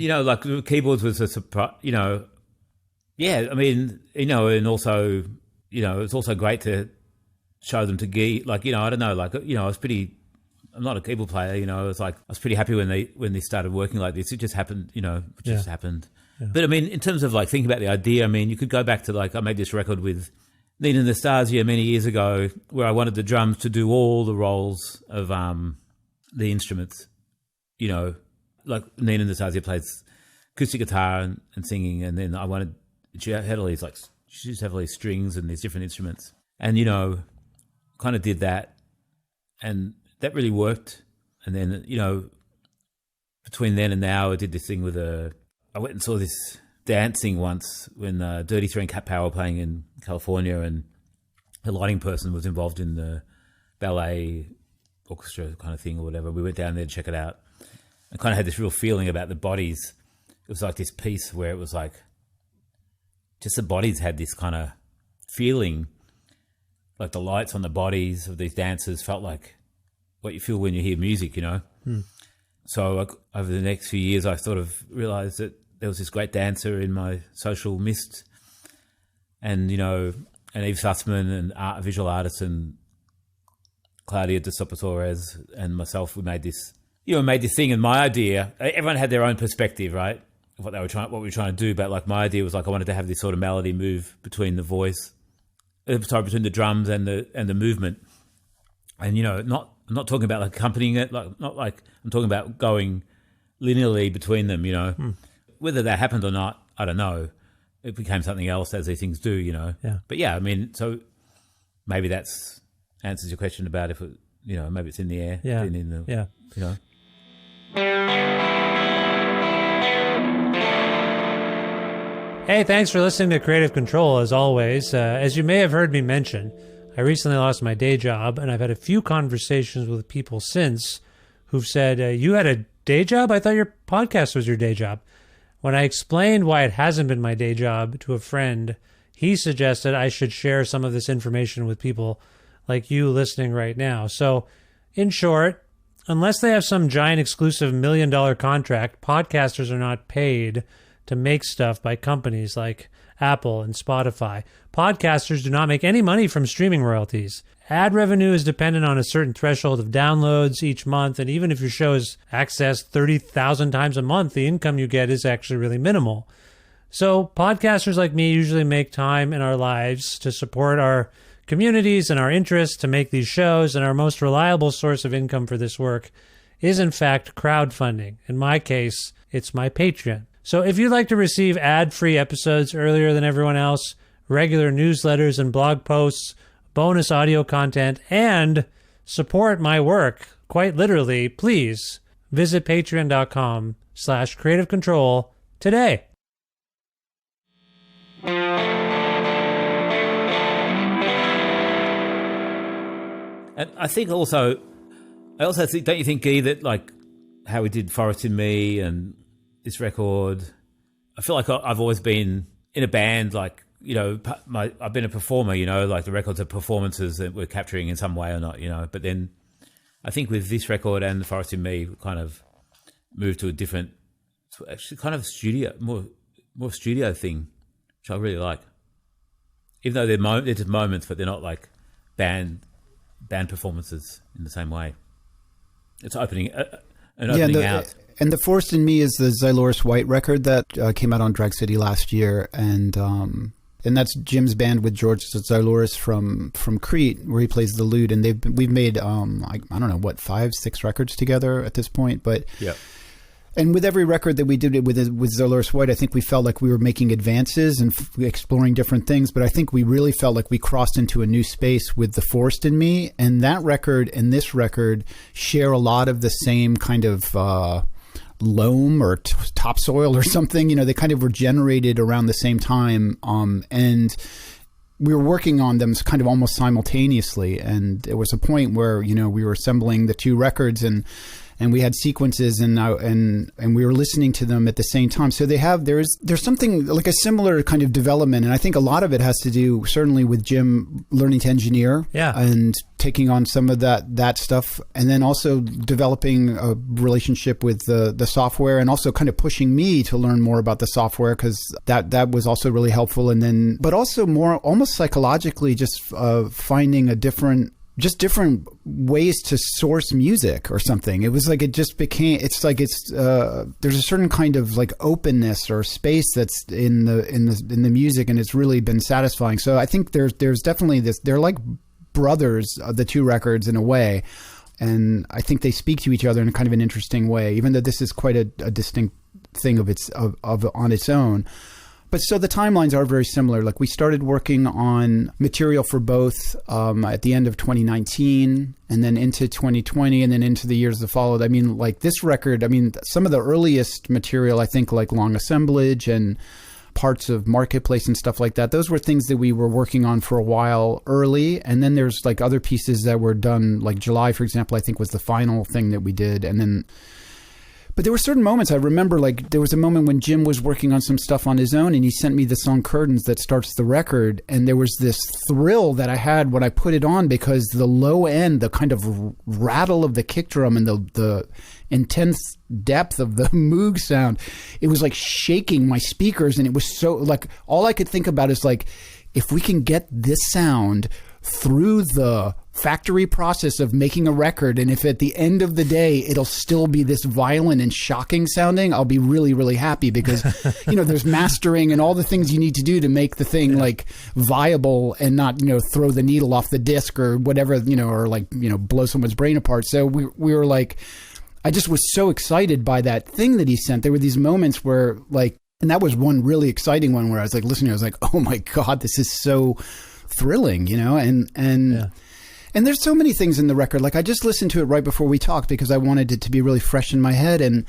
keyboards was a surprise, Yeah, I mean, and also, it's also great to show them to Guy. I don't know, I'm not a keyboard player, I was pretty happy when they started working like this. It just happened, happened. Yeah. But I mean, in terms of thinking about the idea, I mean, you could go back to I made this record with Nina and Nastasia many years ago, where I wanted the drums to do all the roles of the instruments. Nina and Nastasia plays acoustic guitar and singing, and then I wanted, she had all these she used to have all these strings and these different instruments, and kind of did that, and that really worked. And then between then and now, I did this thing with I went and saw this dancing once when Dirty Three and Cat Power were playing in California, and the lighting person was involved in the ballet orchestra kind of thing or whatever. We went down there to check it out, and kind of had this real feeling about the bodies. It was like this piece where it was just the bodies had this kind of feeling, like the lights on the bodies of these dancers felt like what you feel when you hear music, So over the next few years, I sort of realized that there was this great dancer in my social mist, and and Eve Sussman and visual artist and Claudia de Sopa-Torres and myself, we made this thing. And my idea, everyone had their own perspective, right, of what we were trying to do. But my idea was I wanted to have this sort of melody move between the voice, between the drums and the movement, and I'm not talking about accompanying it, not like I'm talking about going linearly between them, Whether that happened or not, I don't know. It became something else, as these things do, Yeah. But yeah, I mean, so maybe that's answers your question about if it, maybe it's in the air. Yeah. Hey, thanks for listening to Creative Control, as always. As you may have heard me mention, I recently lost my day job, and I've had a few conversations with people since who've said, you had a day job? I thought your podcast was your day job. When I explained why it hasn't been my day job to a friend, he suggested I should share some of this information with people like you listening right now. So, in short, unless they have some giant exclusive $1 million contract, podcasters are not paid to make stuff by companies like Apple and Spotify. Podcasters do not make any money from streaming royalties. Ad revenue is dependent on a certain threshold of downloads each month, and even if your show is accessed 30,000 times a month, the income you get is actually really minimal. So podcasters like me usually make time in our lives to support our communities and our interests to make these shows, and our most reliable source of income for this work is in fact crowdfunding. In my case, it's my Patreon. So if you'd like to receive ad-free episodes earlier than everyone else, regular newsletters and blog posts, bonus audio content, and support my work, quite literally, please visit patreon.com/creativecontrol today. And I think also think, don't you think, Guy, that like how we did Forest in Me and this record, I feel like I've always been in a band, like, you know, I've been a performer, you know, like the records are performances that we're capturing in some way or not, you know. But then I think with this record and the Forest in Me, we kind of moved to a different, actually kind of studio, more studio thing, which I really like. Even though they're just moments, but they're not like band performances in the same way. It's opening out. And the Forest in Me is the Xylouris White record that came out on Drag City last year, and that's Jim's band with George Xylouris from Crete, where he plays the lute, and we've made I don't know what 5-6 records together at this point, but yeah. And with every record that we did with Xylouris White, I think we felt like we were making advances and exploring different things. But I think we really felt like we crossed into a new space with The Forest in Me. And that record and this record share a lot of the same kind of loam or topsoil or something. You know, they kind of were generated around the same time. And we were working on them kind of almost simultaneously. And there was a point where, you know, we were assembling the two records and we had sequences and we were listening to them at the same time. So there's something like a similar kind of development. And I think a lot of it has to do certainly with Jim learning to engineer and taking on some of that stuff. And then also developing a relationship with the software and also kind of pushing me to learn more about the software, because that was also really helpful. And then, but also more almost psychologically, just finding different ways to source music or something. It was like it just became. It's like there's a certain kind of like openness or space that's in the music, and it's really been satisfying. So I think there's definitely this. They're like brothers of the two records in a way, and I think they speak to each other in a kind of an interesting way. Even though this is quite a distinct thing of on its own. But so the timelines are very similar. Like we started working on material for both at the end of 2019 and then into 2020 and then into the years that followed. I mean, like this record, I mean, some of the earliest material, I think like Long Assemblage and parts of Marketplace and stuff like that, those were things that we were working on for a while early. And then there's like other pieces that were done, like July, for example, I think was the final thing that we did. And then... But there were certain moments I remember, like there was a moment when Jim was working on some stuff on his own and he sent me the song Curtains that starts the record. And there was this thrill that I had when I put it on, because the low end, the kind of rattle of the kick drum and the intense depth of the Moog sound, it was like shaking my speakers. And it was so like, all I could think about is like, if we can get this sound through the factory process of making a record, and if at the end of the day it'll still be this violent and shocking sounding, I'll be really, really happy, because you know, there's mastering and all the things you need to do to make the thing like viable and not, you know, throw the needle off the disc or whatever, you know, or like, you know, blow someone's brain apart. So we were like, I just was so excited by that thing that he sent. There were these moments where like, and that was one really exciting one where I was like listening, I was like, oh my God, this is so thrilling, you know, and there's so many things in the record. Like I just listened to it right before we talked because I wanted it to be really fresh in my head. And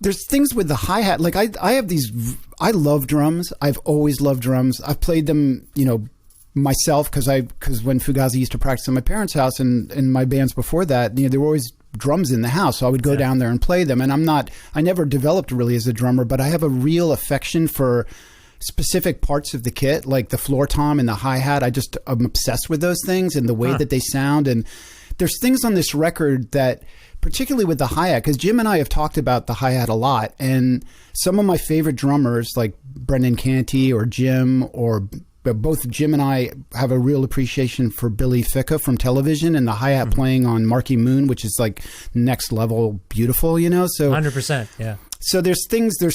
there's things with the hi-hat. Like I have these, I love drums. I've always loved drums. I've played them, you know, myself because when Fugazi used to practice in my parents' house and in my bands before that, you know, there were always drums in the house. So I would go down there and play them. And I never developed really as a drummer, but I have a real affection for specific parts of the kit, like the floor tom and the hi-hat. I'm obsessed with those things and the way that they sound. And there's things on this record that, particularly with the hi-hat, because Jim and I have talked about the hi-hat a lot, and some of my favorite drummers like Brendan Canty or Jim, or both Jim and I have a real appreciation for Billy Ficca from Television, and the hi-hat playing on Marquee Moon, which is like next level beautiful, you know? So 100%, yeah. So there's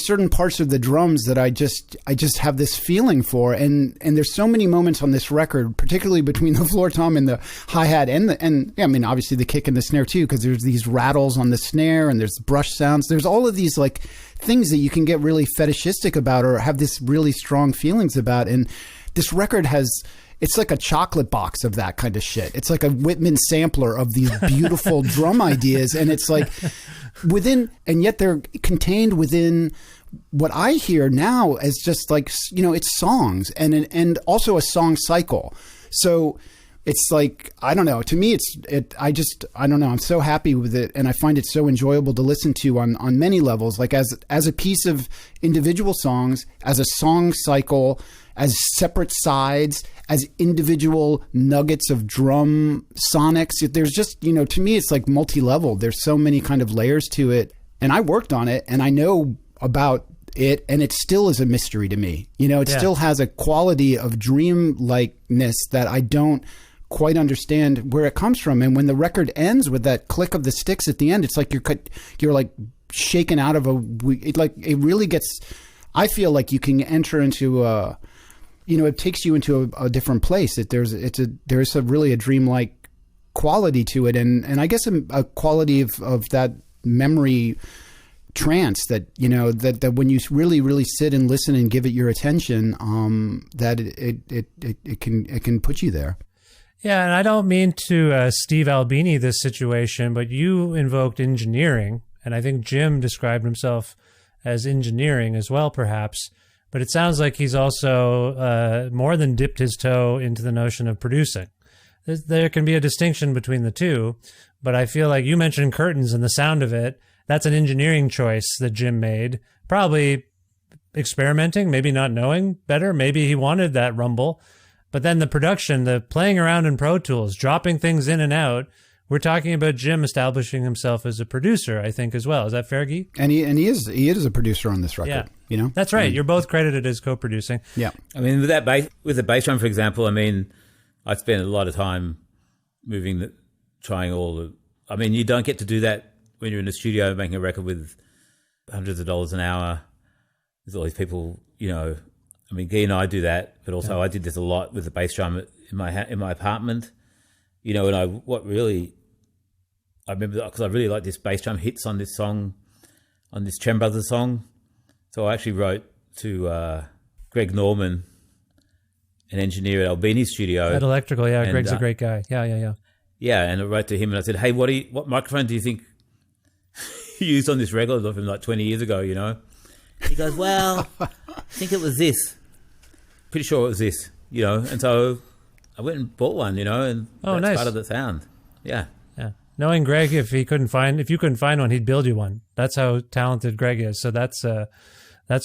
certain parts of the drums that I just have this feeling for, and there's so many moments on this record, particularly between the floor tom and the hi-hat and I mean, obviously the kick and the snare too, because there's these rattles on the snare and there's brush sounds. There's all of these like things that you can get really fetishistic about or have this really strong feelings about, and this record it's like a chocolate box of that kind of shit. It's like a Whitman sampler of these beautiful drum ideas. And it's like and yet they're contained within what I hear now as just like, you know, it's songs and also a song cycle. So it's like, I don't know, to me, I don't know. I'm so happy with it. And I find it so enjoyable to listen to on many levels, like as a piece of individual songs, as a song cycle, as separate sides, as individual nuggets of drum sonics. There's just, you know, to me, it's like multi-level. There's so many kind of layers to it. And I worked on it and I know about it, and it still is a mystery to me. You know, it still has a quality of dream-likeness that I don't quite understand where it comes from. And when the record ends with that click of the sticks at the end, it's like you're like shaken out of it really gets, I feel like you can enter into you know, it takes you into a different place. There's really a dreamlike quality to it, and I guess a quality of that memory trance that, you know, that when you really, really sit and listen and give it your attention, that it can put you there. Yeah, and I don't mean to Steve Albini this situation, but you invoked engineering, and I think Jim described himself as engineering as well, perhaps. But it sounds like he's also more than dipped his toe into the notion of producing. There can be a distinction between the two, but I feel like you mentioned curtains and the sound of it. That's an engineering choice that Jim made, probably experimenting, maybe not knowing better. Maybe he wanted that rumble. But then the production, the playing around in Pro Tools, dropping things in and out, we're talking about Jim establishing himself as a producer, I think, as well. Is that fair, Guy? And he is a producer on this record. Yeah. You know, that's right. You're both credited as co-producing. Yeah. I mean, with the bass drum, for example, I mean, I spent a lot of time trying all the. I mean, you don't get to do that when you're in the studio making a record with hundreds of dollars an hour. There's all these people, you know. I mean, Guy and I do that, but also I did this a lot with the bass drum in my apartment. You know, and I remember because I really like this bass drum hits on this song, on this Chen Brothers song. So I actually wrote to Greg Norman, an engineer at Albini's studio. At Electrical, yeah. And, Greg's a great guy. Yeah. Yeah, and I wrote to him and I said, hey, what microphone do you think you used on this record from like 20 years ago, you know? He goes, well, I think it was this. Pretty sure it was this, you know? And so I went and bought one, you know, and that's nice. part of the sound. Yeah. Yeah. Knowing Greg, if you couldn't find one, he'd build you one. That's how talented Greg is. So that's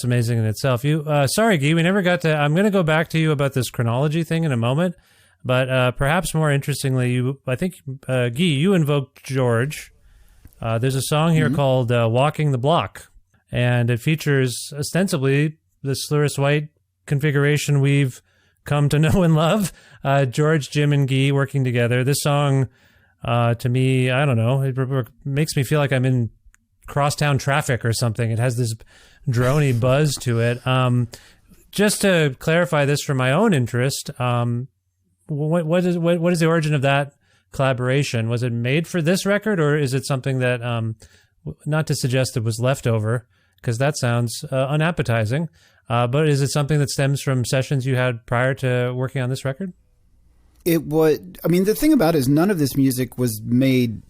amazing in itself. Sorry, Guy, we never got to. I'm going to go back to you about this chronology thing in a moment, but perhaps more interestingly, I think Guy, you invoked George. There's a song here called "Walking the Block," and it features ostensibly the Xylouris White configuration we've come to know and love. George, Jim, and Guy working together. This song, to me, I don't know, it makes me feel like I'm in crosstown traffic or something. It has this droney buzz to it. Just to clarify this for my own interest, what is the origin of that collaboration? Was it made for this record, or is it something that, not to suggest it was leftover, because that sounds unappetizing, but is it something that stems from sessions you had prior to working on this record? It would. I mean, the thing about it is none of this music was made.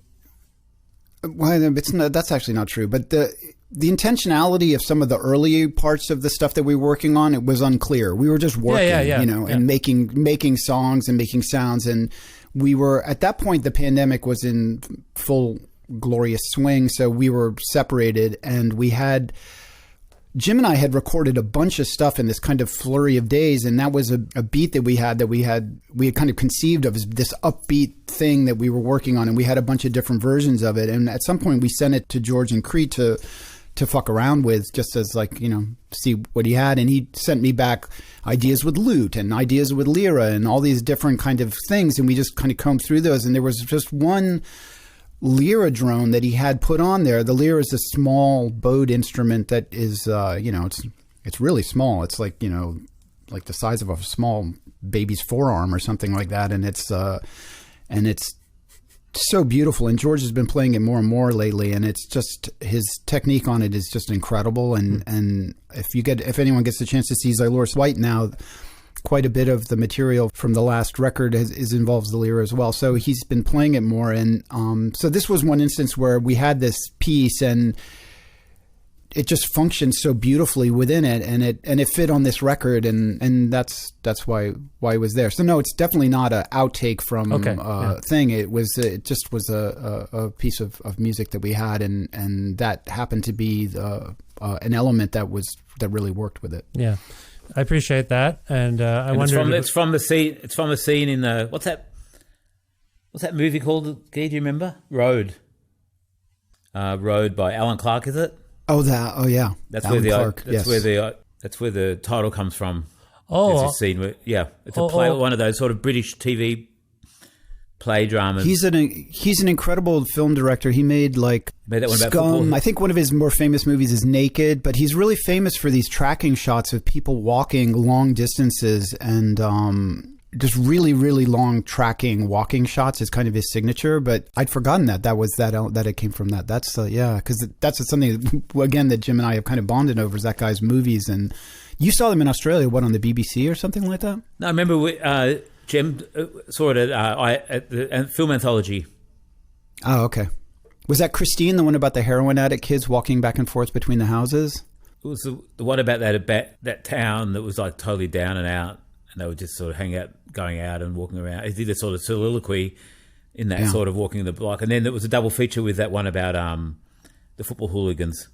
Well, that's actually not true. But the intentionality of some of the early parts of the stuff that we were working on, it was unclear. We were just working, and making songs and making sounds. And we were, at that point, the pandemic was in full glorious swing. So we were separated, and we had Jim and I had recorded a bunch of stuff in this kind of flurry of days, and that was a beat that we had kind of conceived of as this upbeat thing that we were working on, and we had a bunch of different versions of it. And at some point, we sent it to George and Crete to fuck around with, just as like, see what he had. And he sent me back ideas with lute and ideas with lyra and all these different kind of things, and we just kind of combed through those. And there was just one lyra drone that he had put on there. The lyra is a small bowed instrument that is, it's really small. It's like, like the size of a small baby's forearm or something like that. And it's so beautiful. And George has been playing it more and more lately. And it's just, his technique on it is just incredible. And if anyone gets the chance to see Xylouris White now, quite a bit of the material from the last record involves the lyra as well. So he's been playing it more. And so this was one instance where we had this piece and it just functioned so beautifully within it, and it fit on this record, and that's why it was there. So no, it's definitely not an outtake from thing. It just was a piece of music that we had, and that happened to be an element that really worked with it. Yeah. I appreciate that, and I wonder. It's from the scene. It's from the scene in the what's that movie called? Do you remember? Road by Alan Clark, is it? Oh, yeah. That's Alan where Clark, that's where the title comes from. Oh, there's this scene where it's a play, one of those sort of British TV play dramas. He's an incredible film director. He made that one about Scum. football. I think one of his more famous movies is Naked, but he's really famous for these tracking shots of people walking long distances and just really, really long tracking walking shots is kind of his signature. But I'd forgotten that it came from that. That's because that's something again that Jim and I have kind of bonded over, is that guy's movies. And you saw them in Australia, on the BBC or something like that? No, I remember Jim saw it at the film anthology. Oh, okay. Was that Christine, the one about the heroin addict kids walking back and forth between the houses? It was the one about that town that was like totally down and out, and they would just sort of hang out, going out and walking around. He did a sort of soliloquy in that sort of walking the block, and then there was a double feature with that one about the football hooligans.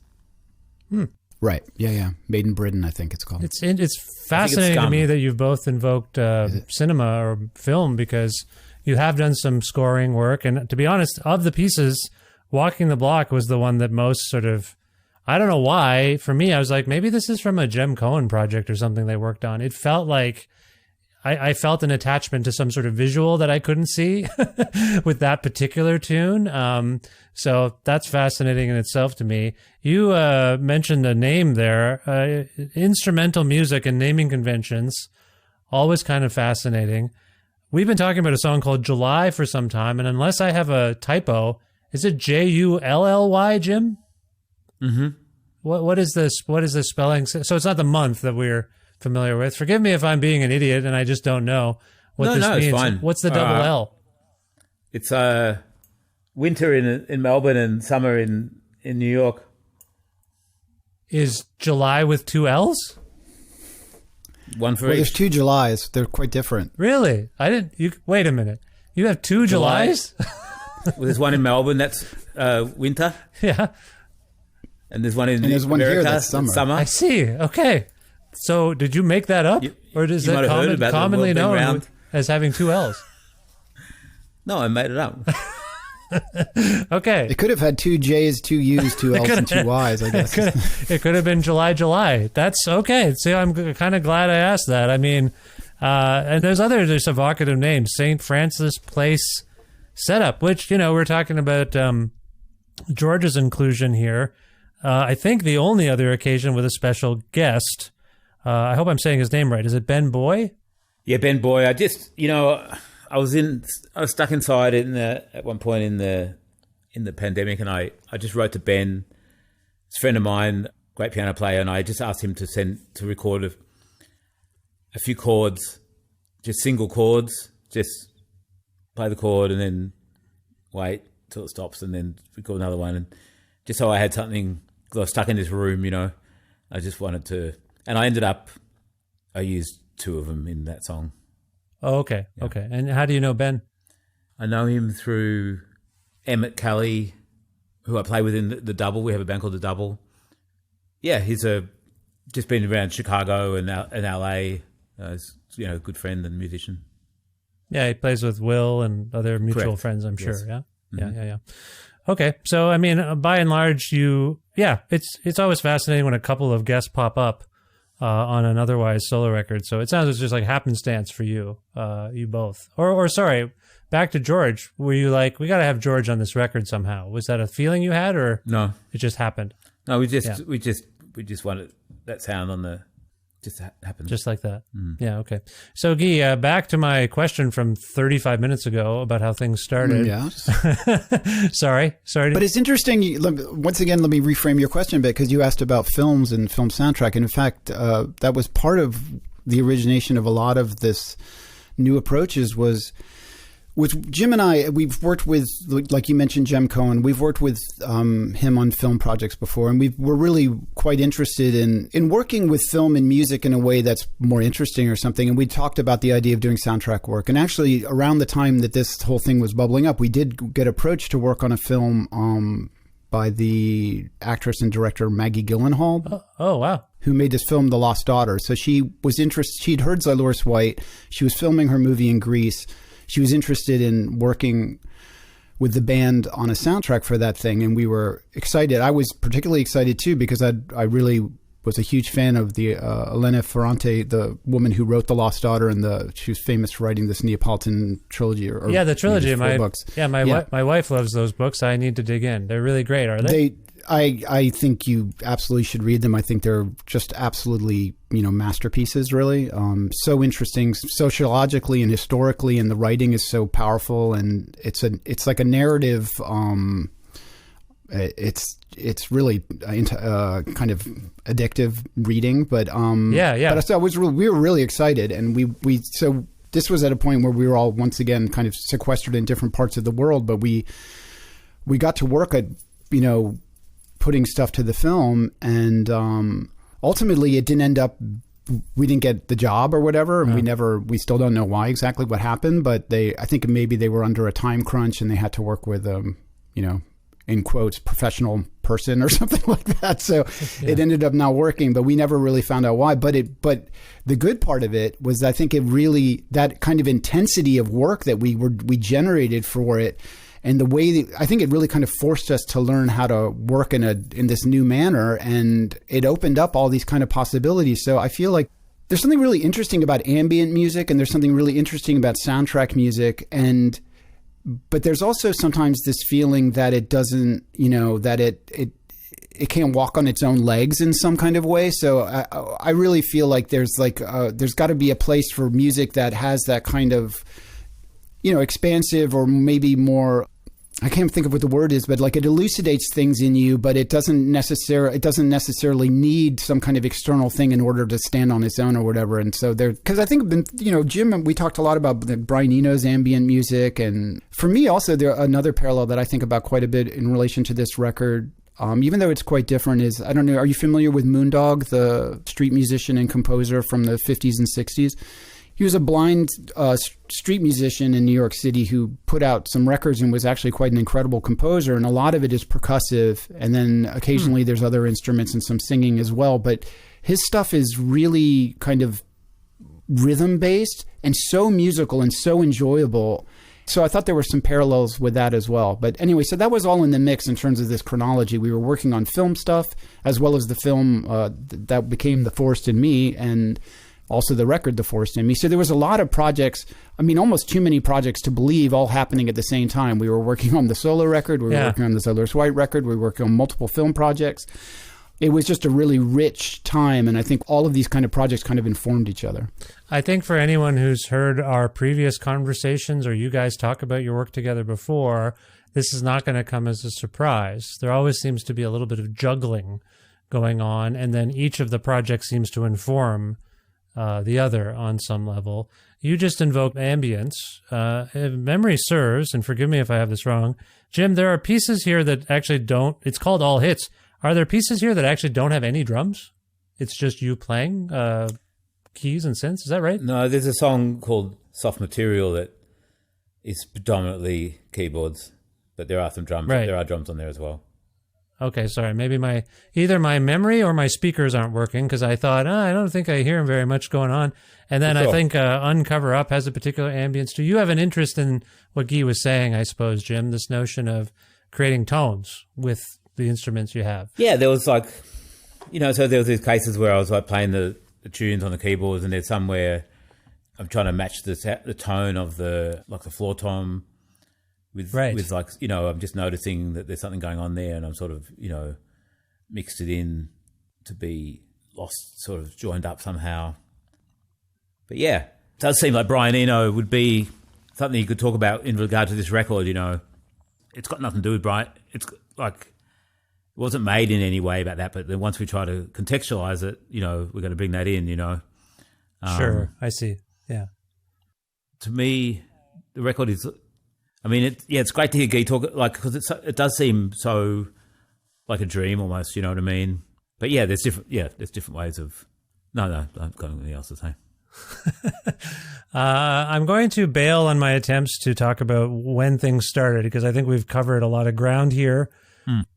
Right. Yeah. Made in Britain, I think it's called. It's fascinating to me that you've both invoked cinema or film, because you have done some scoring work. And to be honest, of the pieces, Walking the Block was the one that most sort of, I don't know why, for me, I was like, maybe this is from a Jem Cohen project or something they worked on. It felt like I felt an attachment to some sort of visual that I couldn't see with that particular tune. So that's fascinating in itself to me. You mentioned a name there, instrumental music and naming conventions, always kind of fascinating. We've been talking about a song called July for some time, and unless I have a typo, is it Jully, Jim? Mm-hmm. What is this? What is the spelling? So it's not the month that we're familiar with. Forgive me if I'm being an idiot and I just don't know what this means. It's fine. What's the double L? It's winter in Melbourne and summer in New York. Is July with two L's? One for each. There's two Julys. They're quite different. Really? Wait a minute. You have two Julys? Well, there's one in Melbourne, that's winter. Yeah. And there's one in there's one America, here that's summer. I see. Okay. So did you make that up? Or is that commonly known as having two L's? No, I made it up. Okay. It could have had two J's, two U's, two L's, and two Y's, I guess. It could have been July. That's okay. See, I'm kind of glad I asked that. I mean, and there's evocative names. St. Francis Place Setup, which, we're talking about George's inclusion here. I think the only other occasion with a special guest. I hope I'm saying his name right. Is it Ben Boy? Yeah, Ben Boy. I just, I was stuck inside at one point in the pandemic, and I just wrote to Ben, he's a friend of mine, great piano player, and I just asked him to record a few chords, just single chords, just play the chord and then wait till it stops and then record another one, and just so I had something, because I was stuck in this room, I just wanted to, and I used two of them in that song. Oh, okay. Yeah. Okay. And how do you know Ben? I know him through Emmett Kelly, who I play with in the Double. We have a band called The Double. Yeah, he's a just been around Chicago and LA. He's, a good friend and musician. Yeah, he plays with Will and other mutual Correct. friends, I'm sure. Yes. Yeah? Mm-hmm. Yeah. Okay, so I mean, by and large, it's always fascinating when a couple of guests pop up on an otherwise solo record. So it sounds it's just like happenstance for you, you both. Or sorry, back to George. Were you like, we got to have George on this record somehow? Was that a feeling you had, or No, it just happened? no, we just wanted that sound on the. Just happened. Just like that. Yeah, okay. So, Guy, back to my question from 35 minutes ago about how things started. Yeah. Sorry. But it's interesting. Once again, let me reframe your question a bit, because you asked about films and film soundtrack. And in fact, that was part of the origination of a lot of this new approaches was Jim and I, we've worked with, like you mentioned, Jem Cohen. We've worked with him on film projects before, and we're really quite interested in working with film and music in a way that's more interesting or something. And we talked about the idea of doing soundtrack work. And actually, around the time that this whole thing was bubbling up, we did get approached to work on a film by the actress and director Maggie Gyllenhaal. Oh, wow. Who made this film, The Lost Daughter. So she was interested. She'd heard Xylouris White. She was filming her movie in Greece. She was interested in working with the band on a soundtrack for that thing, and we were excited. I was particularly excited too, because I really was a huge fan of the Elena Ferrante, the woman who wrote The Lost Daughter, and she was famous for writing this Neapolitan trilogy. The trilogy. Four books. My wife loves those books. I need to dig in. They're really great, are they? I think you absolutely should read them. I think they're just absolutely, masterpieces, really. So interesting sociologically and historically, and the writing is so powerful, and it's like a narrative. It's really kind of addictive reading, but But we were really excited, and so this was at a point where we were all once again kind of sequestered in different parts of the world, but we got to work at putting stuff to the film, and ultimately it didn't end up, we didn't get the job or whatever, and we still don't know why exactly what happened, but I think maybe they were under a time crunch and they had to work with in quotes professional person or something like that, so it ended up not working, but we never really found out why. But the good part of it was, I think it really, that kind of intensity of work that we generated for it, and the way I think it really kind of forced us to learn how to work in this new manner, and it opened up all these kind of possibilities. So I feel like there's something really interesting about ambient music, and there's something really interesting about soundtrack music, but there's also sometimes this feeling that it doesn't, that it can't walk on its own legs in some kind of way. So I really feel like there's got to be a place for music that has that kind of, expansive, or maybe more, I can't think of what the word is, but like it elucidates things in you, but it doesn't necessarily need some kind of external thing in order to stand on its own or whatever. And so because I think, Jim, we talked a lot about Brian Eno's ambient music, and for me also, another parallel that I think about quite a bit in relation to this record, even though it's quite different, is, I don't know, are you familiar with Moondog, the street musician and composer from the 50s and 60s? He was a blind street musician in New York City who put out some records and was actually quite an incredible composer. And a lot of it is percussive. And then occasionally there's other instruments and some singing as well. But his stuff is really kind of rhythm-based and so musical and so enjoyable. So I thought there were some parallels with that as well. But anyway, so that was all in the mix in terms of this chronology. We were working on film stuff as well as the film that became The Forest in Me, and also the record The Forest in Me. So there was a lot of projects, I mean, almost too many projects to believe, all happening at the same time. We were working on the solo record, we were working on the Xylouris White record, we were working on multiple film projects. It was just a really rich time, and I think all of these kind of projects kind of informed each other. I think for anyone who's heard our previous conversations, or you guys talk about your work together before, this is not going to come as a surprise. There always seems to be a little bit of juggling going on, and then each of the projects seems to inform the other on some level. You just invoked ambience. If memory serves, and forgive me if I have this wrong, Jim, there are pieces here that actually don't, it's called All Hits. Are there pieces here that actually don't have any drums? It's just you playing keys and synths, is that right? No, there's a song called Soft Material that is predominantly keyboards, but there are some drums. Right. There are drums on there as well. Okay, sorry. Maybe either my memory or my speakers aren't working, because I thought, I don't think I hear him very much going on. And then I think Uncover Up has a particular ambience too. You have an interest in what Guy was saying, I suppose, Jim, this notion of creating tones with the instruments you have. Yeah, there was like, so there was these cases where I was like playing the tunes on the keyboards, and there's somewhere I'm trying to match the tone of the floor tom with like, I'm just noticing that there's something going on there, and I'm sort of, mixed it in to be lost, sort of joined up somehow. But yeah, it does seem like Brian Eno would be something you could talk about in regard to this record. It's got nothing to do with Brian. It's like, it wasn't made in any way about that, but then once we try to contextualize it, we're going to bring that in, Sure, I see. Yeah. To me, the record is, it's great to hear Guy talk, like, because it does seem so like a dream almost, you know what I mean? But yeah, there's different ways of, no, I've got anything else to say. I'm going to bail on my attempts to talk about when things started, because I think we've covered a lot of ground here.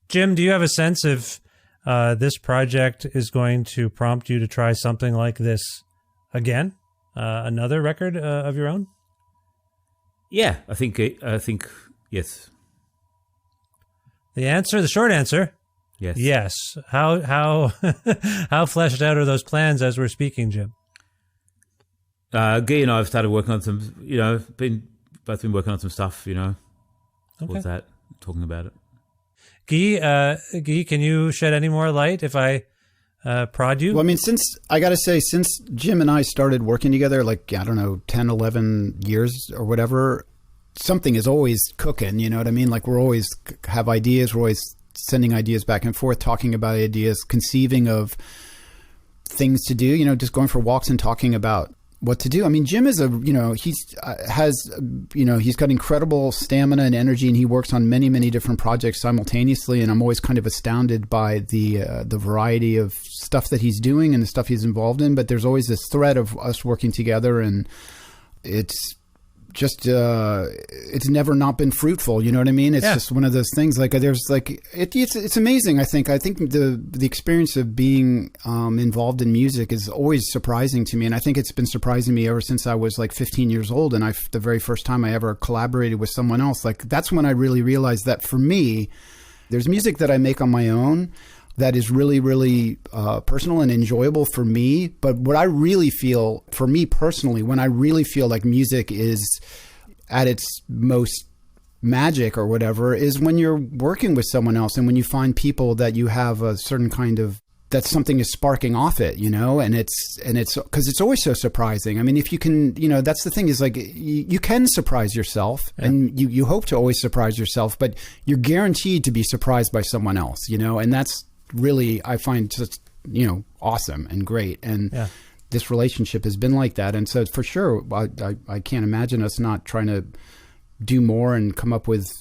Jim, do you have a sense if this project is going to prompt you to try something like this again? Another record of your own? Yeah, I think yes. The short answer, yes. Yes. How how fleshed out are those plans as we're speaking, Jim? Guy and I have started working on some, both been working on some stuff, towards that, talking about it. Guy, can you shed any more light if I prod you? Well, since Jim and I started working together, 10, 11 years or whatever, something is always cooking, you know what I mean? Like, we're always have ideas, we're always sending ideas back and forth, talking about ideas, conceiving of things to do, just going for walks and talking about what to do. I mean, Jim is he's got incredible stamina and energy, and he works on many, many different projects simultaneously. And I'm always kind of astounded by the variety of stuff that he's doing and the stuff he's involved in. But there's always this thread of us working together, and it's just it's never not been fruitful. You know what I mean? It's just one of those things. It's amazing. I think the experience of being involved in music is always surprising to me, and I think it's been surprising me ever since I was 15 years old. And the very first time I ever collaborated with someone else, that's when I really realized that for me, there's music that I make on my own that is really, really personal and enjoyable for me. But what I really feel, for me personally, when I really feel like music is at its most magic or whatever, is when you're working with someone else, and when you find people that you have a certain kind of, that something is sparking off it, and it's because it's always so surprising. I mean, if you can, that's the thing, is you can surprise yourself, and you hope to always surprise yourself, but you're guaranteed to be surprised by someone else, and that's really, I find, just awesome and great. And this relationship has been like that. And so for sure, I can't imagine us not trying to do more and come up with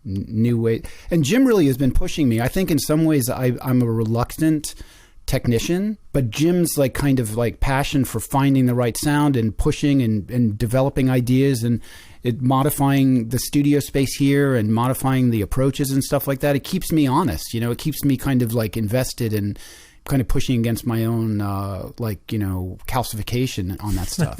new ways. And Jim really has been pushing me. I think in some ways I'm a reluctant technician, but Jim's passion for finding the right sound and pushing and developing ideas and modifying the studio space here and modifying the approaches and stuff like that. It keeps me honest, it keeps me kind of invested and kind of pushing against my own, calcification on that stuff.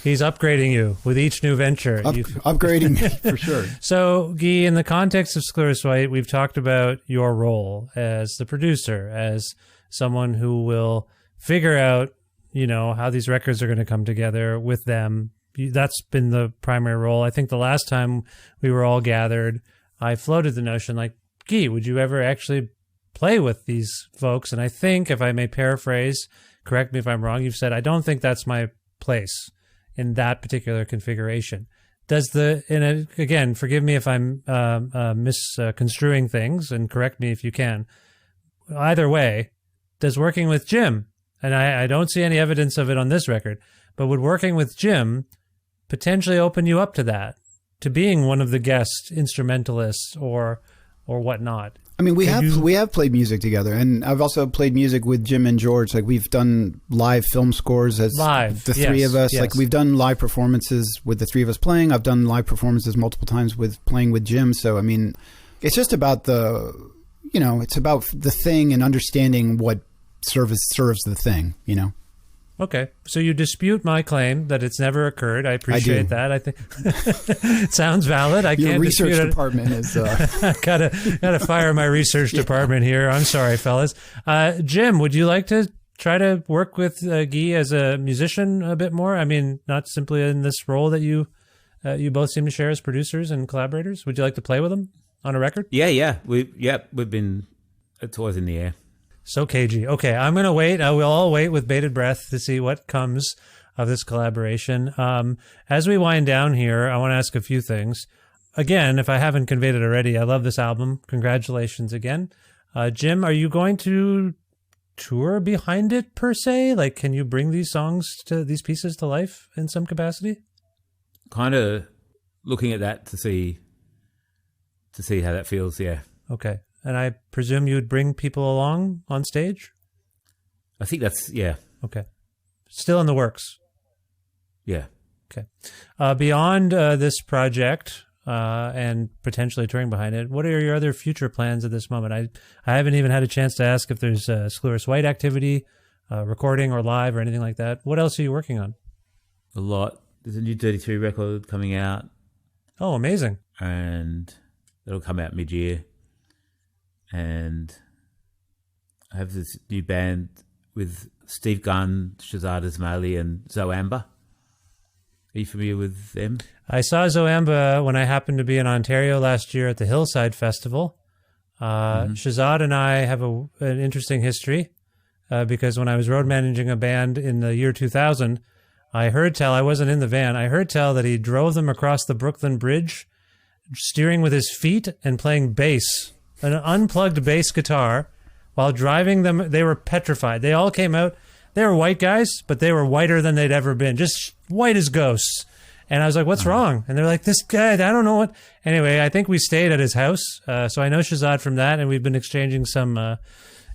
He's upgrading you with each new venture. Upgrading me, for sure. So, Guy, in the context of Xylouris White, we've talked about your role as the producer, as someone who will figure out, how these records are going to come together with them. That's been the primary role. I think the last time we were all gathered, I floated the notion, Guy, would you ever actually play with these folks? And I think, if I may paraphrase, correct me if I'm wrong, you've said, I don't think that's my place in that particular configuration. Again, forgive me if I'm misconstruing things, and correct me if you can. Either way, does working with Jim, and I don't see any evidence of it on this record, but would working with Jim potentially open you up to that, to being one of the guest instrumentalists or whatnot? I mean, we have played music together, and I've also played music with Jim and George. We've done live film scores as the three of us. Yes. We've done live performances with the three of us playing. I've done live performances multiple times playing with Jim. So, I mean, it's just about it's about the thing and understanding what serves the thing, Okay, so you dispute my claim that it's never occurred. I appreciate that. I think it sounds valid. Your can't dispute research it. department is gotta fire my research department here. I'm sorry, fellas. Jim, would you like to try to work with Guy as a musician a bit more? I mean, not simply in this role that you both seem to share as producers and collaborators. Would you like to play with him on a record? Yeah. We've been. It's always in the air. So cagey. Okay, I'm going to wait. We'll all wait with bated breath to see what comes of this collaboration. As we wind down here, I want to ask a few things. Again, if I haven't conveyed it already, I love this album. Congratulations again. Jim, are you going to tour behind it per se? Like, can you bring these pieces to life in some capacity? Kind of looking at that to see how that feels. Yeah. Okay. And I presume you'd bring people along on stage? I think that's, yeah. Okay. Still in the works? Yeah. Okay. Beyond this project and potentially touring behind it, what are your other future plans at this moment? I haven't even had a chance to ask if there's Xylouris White activity, recording or live or anything like that. What else are you working on? A lot. There's a new 33 record coming out. Oh, amazing. And it'll come out mid-year. And I have this new band with Steve Gunn, Shazad Ismaili, and Zoamba. Are you familiar with them? I saw Zoamba when I happened to be in Ontario last year at the Hillside Festival. Shazad and I have an interesting history because when I was road managing a band in the year 2000, I heard tell, I wasn't in the van, I heard tell that he drove them across the Brooklyn Bridge, steering with his feet and playing bass. An unplugged bass guitar while driving them. They were petrified. They all came out. They were white guys, but they were whiter than they'd ever been, just white as ghosts. And I was like, what's wrong? And they're like, this guy, I don't know what. Anyway, I think we stayed at his house. So I know Shazad from that, and we've been exchanging some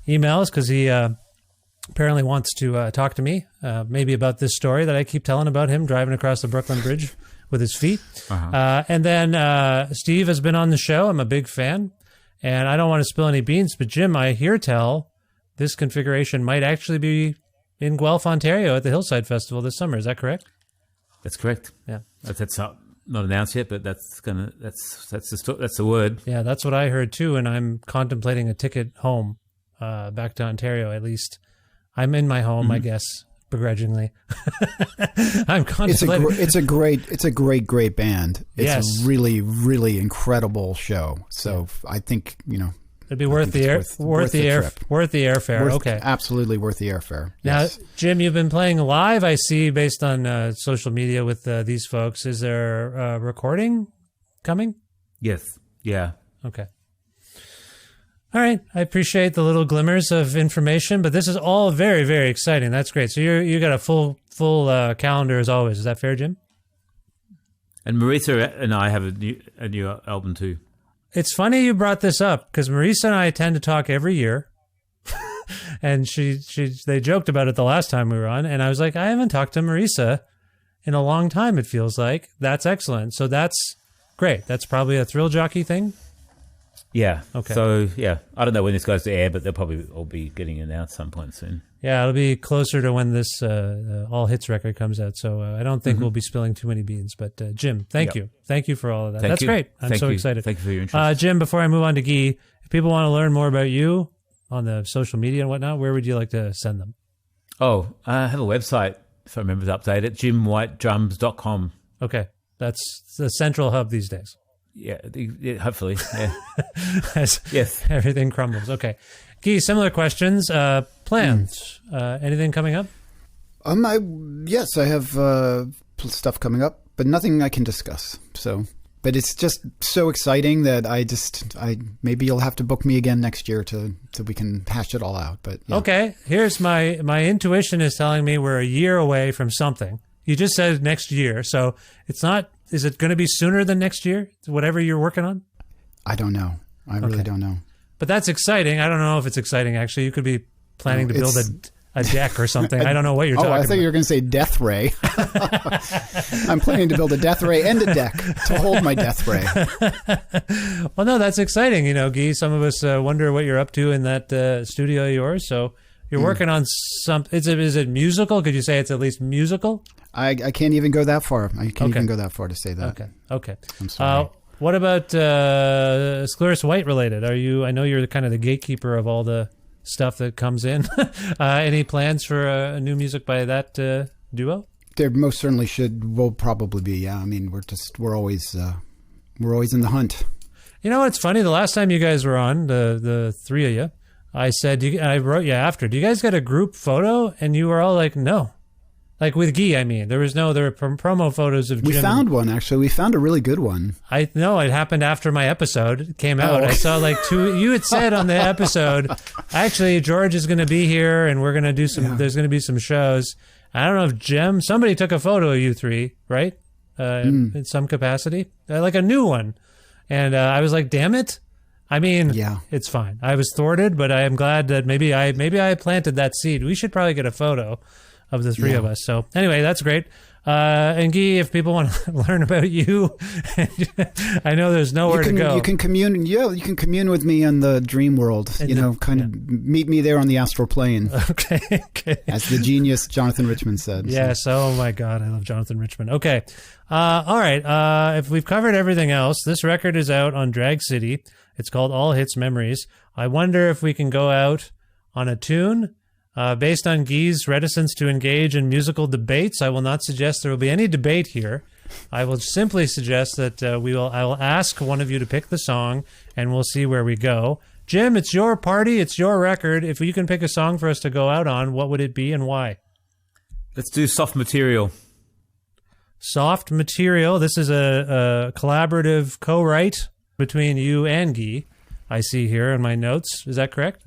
emails because he apparently wants to talk to me, maybe about this story that I keep telling about him driving across the Brooklyn Bridge with his feet. And then Steve has been on the show. I'm a big fan. And I don't want to spill any beans, but Jim, I hear tell this configuration might actually be in Guelph, Ontario at the Hillside Festival this summer. Is that correct? That's correct. Yeah. That's not announced yet, but that's the word. Yeah, that's what I heard too, and I'm contemplating a ticket home, back to Ontario at least. I'm in my home, I guess, begrudgingly. I'm contemplating. It's a great band. It's a really, really incredible show. So I think, it'd be worth the airfare. Okay. Absolutely worth the airfare. Now, Yes. Jim, you've been playing live, I see, based on social media with these folks. Is there a recording coming? Yes. Yeah. Okay. All right. I appreciate the little glimmers of information, but this is all very, very exciting. That's great. So you got a full calendar as always. Is that fair, Jim? And Marisa and I have a new album too. It's funny you brought this up because Marisa and I tend to talk every year, and they joked about it the last time we were on, and I was like, I haven't talked to Marisa in a long time. It feels like. That's excellent. So that's great. That's probably a Thrill Jockey thing. Yeah. Okay. So, yeah, I don't know when this goes to air, but they'll probably all be getting announced some point soon. Yeah, it'll be closer to when this All Hits record comes out. So I don't think we'll be spilling too many beans. But Jim, thank you. Thank you for all of that. That's great. I'm so excited. Thank you for your interest. Jim, before I move on to Guy, if people want to learn more about you on the social media and whatnot, where would you like to send them? Oh, I have a website, if I remember to update it, jimwhitedrums.com. Okay. That's the central hub these days. Yeah, hopefully. Yeah. Yes. Everything crumbles. Okay. Guy, similar questions. Plans. Anything coming up? Yes, I have stuff coming up, but nothing I can discuss. So, but it's just so exciting that maybe you'll have to book me again next year so we can hash it all out. But yeah. Okay, here's my intuition is telling me we're a year away from something. You just said next year, so it's not. Is it going to be sooner than next year? Whatever you're working on? I don't know. I really don't know. But that's exciting. I don't know if it's exciting, actually. You could be planning to build a deck or something. I don't know what you're talking about. I thought you were going to say death ray. I'm planning to build a death ray and a deck to hold my death ray. Well, no, that's exciting. You know, Guy, some of us wonder what you're up to in that studio of yours. So you're working on is it musical? Could you say it's at least musical? I can't even go that far. I can't even go that far to say that. Okay. I'm sorry. What about Xylouris White related? I know you're kind of the gatekeeper of all the stuff that comes in. Any plans for new music by that duo? There most certainly will probably be. Yeah, I mean, we're always in the hunt. You know what's funny? The last time you guys were on, the three of you, I said, I wrote you after, do you guys get a group photo? And you were all like, no. Like with Guy, I mean. There were promo photos of Jim. We found one, actually. We found a really good one. I know. It happened after my episode came out. I saw like two. You had said on the episode, actually, George is going to be here and we're going to do some, there's going to be some shows. I don't know if Jim, somebody took a photo of you three, right? In some capacity. Like a new one. And I was like, damn it. I mean, it's fine. I was thwarted, but I am glad that maybe I planted that seed. We should probably get a photo of the three of us. So anyway, that's great. And Guy, if people want to learn about you, I know there's nowhere to go. You can commune. Yeah, you can commune with me in the dream world. Of meet me there on the astral plane. Okay. As the genius Jonathan Richman said. Yes. So. Oh my God, I love Jonathan Richman. Okay. All right. If we've covered everything else, this record is out on Drag City. It's called All Hits Memories. I wonder if we can go out on a tune. Based on Guy's reticence to engage in musical debates, I will not suggest there will be any debate here. I will simply suggest that I will ask one of you to pick the song, and we'll see where we go. Jim, it's your party. It's your record. If you can pick a song for us to go out on, what would it be and why? Let's do Soft Material. Soft Material. This is a collaborative co-write between you and Guy, I see here in my notes. Is that correct?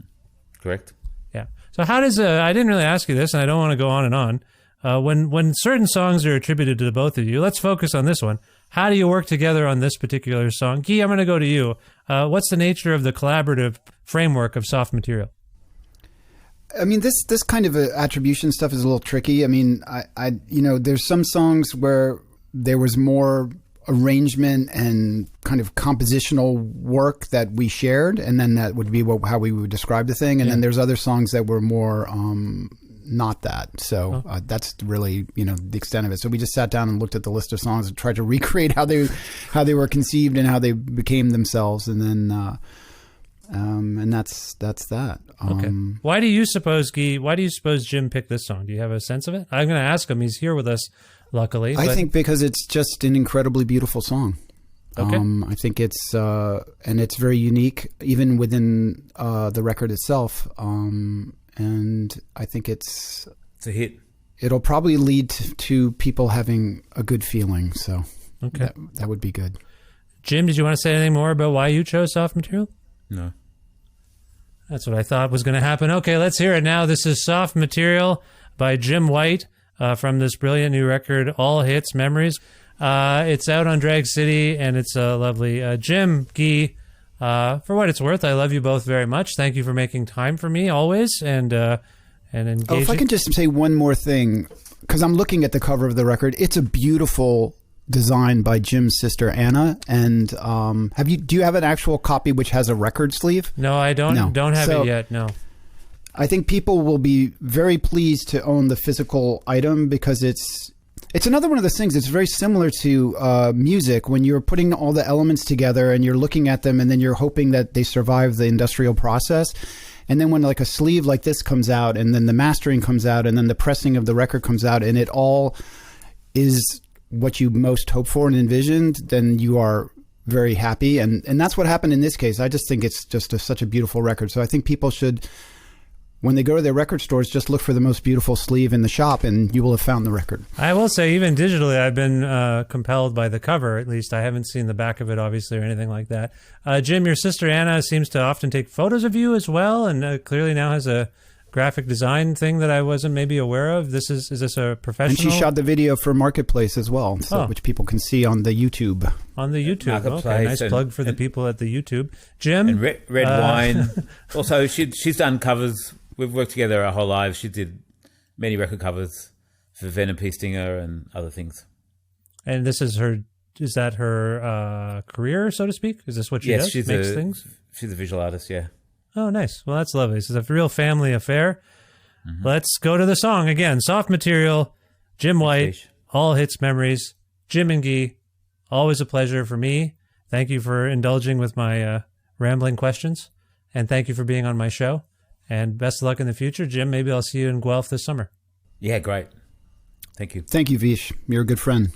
Correct. Yeah. So how does I didn't really ask you this, and I don't want to go on and on. When certain songs are attributed to the both of you, let's focus on this one. How do you work together on this particular song? Guy, I'm going to go to you. What's the nature of the collaborative framework of Soft Material? I mean, this kind of attribution stuff is a little tricky. I mean, I there's some songs where there was more arrangement and kind of compositional work that we shared, and then that would be how we would describe the thing. And then there's other songs that were more not that. So that's really the extent of it. So we just sat down and looked at the list of songs and tried to recreate how they were conceived and how they became themselves, and then and that's that. Okay. Why do you suppose, Guy? Why do you suppose Jim picked this song? Do you have a sense of it? I'm going to ask him. He's here with us, luckily. I think because it's just an incredibly beautiful song. Okay. I think it's and it's very unique, even within the record itself. And I think it's a hit. It'll probably lead to people having a good feeling. So that would be good. Jim, did you want to say anything more about why you chose Soft Material? No. That's what I thought was going to happen. Okay, let's hear it now. This is Soft Material by Jim White from this brilliant new record, All Hits Memories. It's out on Drag City, and it's lovely. Jim, Guy, for what it's worth, I love you both very much. Thank you for making time for me always and engaging. Oh, if I can just say one more thing, because I'm looking at the cover of the record. It's a beautiful design by Jim's sister Anna, and do you have an actual copy which has a record sleeve? No, I don't. No. Don't have it yet. No. I think people will be very pleased to own the physical item, because it's another one of those things. It's very similar to music, when you're putting all the elements together and you're looking at them, and then you're hoping that they survive the industrial process. And then when like a sleeve like this comes out, and then the mastering comes out, and then the pressing of the record comes out, and it all is what you most hope for and envisioned, then you are very happy. And that's what happened in this case. I just think it's just such a beautiful record. So I think people should, when they go to their record stores, just look for the most beautiful sleeve in the shop, and you will have found the record. I will say, even digitally, I've been compelled by the cover. At least I haven't seen the back of it, obviously, or anything like that. Jim, your sister Anna seems to often take photos of you as well, and clearly now has a graphic design thing that I wasn't maybe aware of. Is this a professional? And she shot the video for Marketplace as well, which people can see on the YouTube. On the YouTube. Okay, nice plug for the people at the YouTube. Jim? And Red Wine. Also, she's done covers we've worked together our whole lives. She did many record covers for Venom P. Stinger and other things. And this is her. Is that her career, so to speak? Is this what she does? She's Makes things? She's a visual artist, yeah. Oh, nice. Well, that's lovely. This is a real family affair. Mm-hmm. Let's go to the song again. Soft Material, Jim White, All Hits Memories, Jim and Guy. Always a pleasure for me. Thank you for indulging with my rambling questions. And thank you for being on my show. And best of luck in the future. Jim, maybe I'll see you in Guelph this summer. Yeah, great. Thank you. Thank you, Vish. You're a good friend.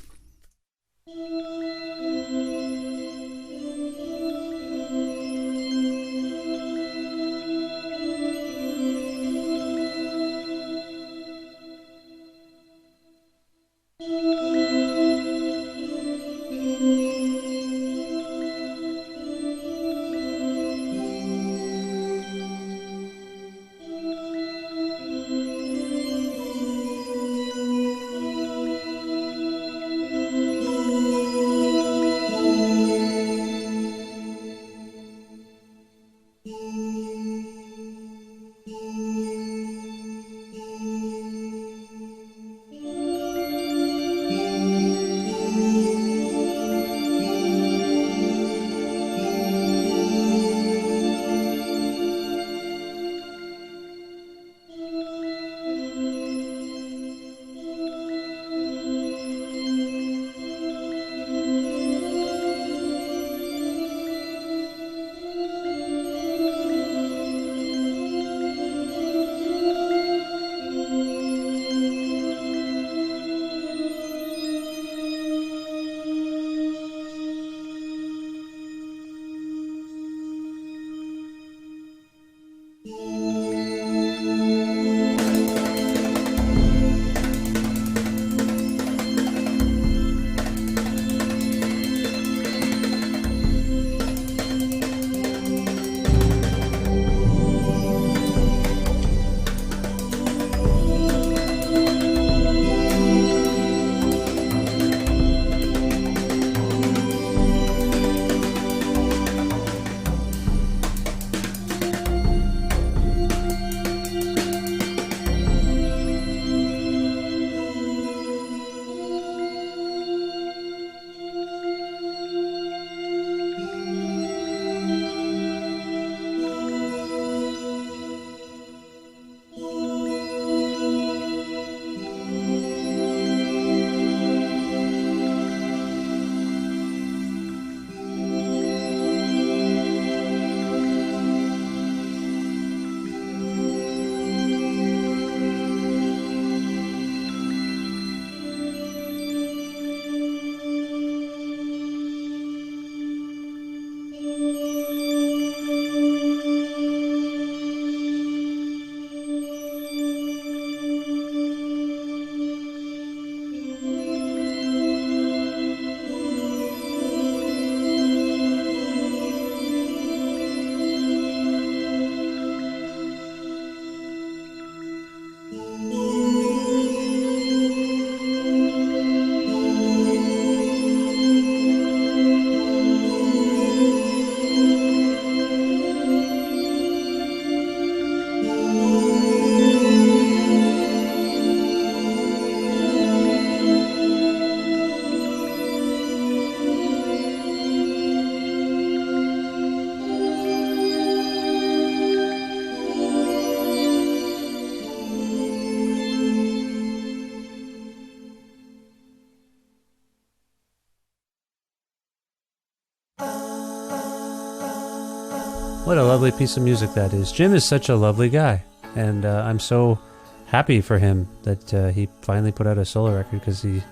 What a lovely piece of music that is. Jim is such a lovely guy, and I'm so happy for him that he finally put out a solo record, because he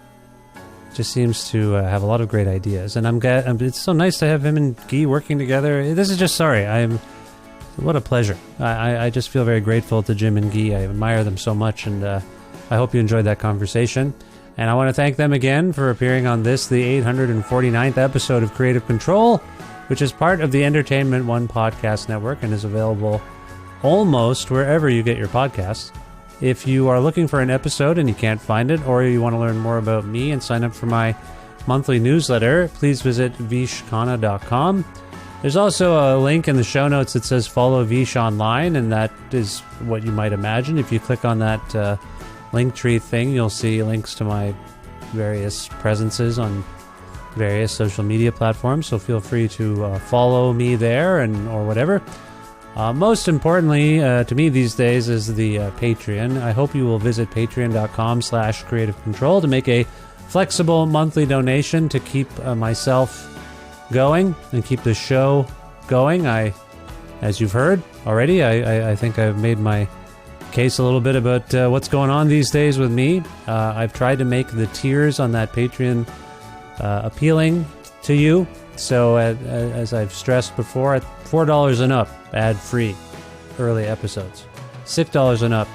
just seems to have a lot of great ideas. And I'm glad. It's so nice to have him and Guy working together. This is just what a pleasure. I just feel very grateful to Jim and Guy. I admire them so much, and I hope you enjoyed that conversation. And I want to thank them again for appearing on the 849th episode of Creative Control, which is part of the Entertainment One podcast network and is available almost wherever you get your podcasts. If you are looking for an episode and you can't find it, or you want to learn more about me and sign up for my monthly newsletter, please visit vishkhanna.com. There's also a link in the show notes that says follow Vish online, and that is what you might imagine. If you click on that link tree thing, you'll see links to my various presences on various social media platforms, so feel free to follow me there or whatever. Most importantly to me these days is the Patreon. I hope you will visit patreon.com/creativecontrol to make a flexible monthly donation to keep myself going and keep the show going. As you've heard already, I think I've made my case a little bit about what's going on these days with me. I've tried to make the tiers on that Patreon appealing to you. So as I've stressed before, at $4 and up, ad-free early episodes. $6 and up,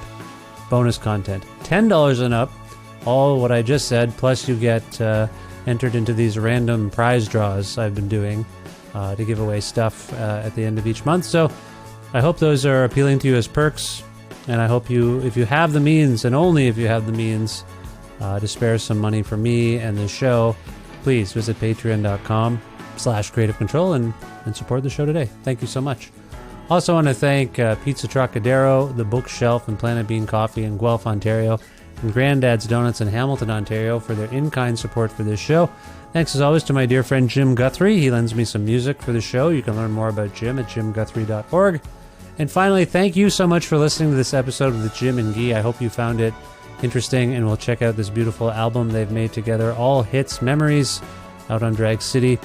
bonus content. $10 and up, all what I just said, plus you get entered into these random prize draws I've been doing to give away stuff at the end of each month. So I hope those are appealing to you as perks, and I hope you, if you have the means, and only if you have the means, to spare some money for me and the show, please visit patreon.com/creativecontrol and support the show today. Thank you so much. Also want to thank Pizza Trocadero, The Bookshelf, and Planet Bean Coffee in Guelph, Ontario, and Granddad's Donuts in Hamilton, Ontario for their in-kind support for this show. Thanks as always to my dear friend Jim Guthrie. He lends me some music for the show. You can learn more about Jim at jimguthrie.org. And finally, thank you so much for listening to this episode with Jim and Guy. I hope you found it interesting and will check out this beautiful album they've made together, All Hits Memories, out on Drag City.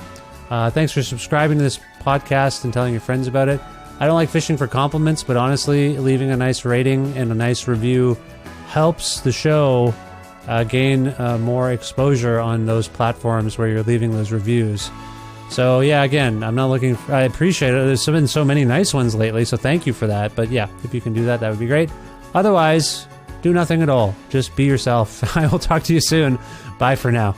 Thanks for subscribing to this podcast and telling your friends about it. I don't like fishing for compliments, but honestly, leaving a nice rating and a nice review helps the show gain more exposure on those platforms where you're leaving those reviews. So yeah, again, I'm not looking I appreciate it. There's been so many nice ones lately, so thank you for that. But yeah, if you can do that, that would be great. Otherwise, do nothing at all. Just be yourself. I will talk to you soon. Bye for now.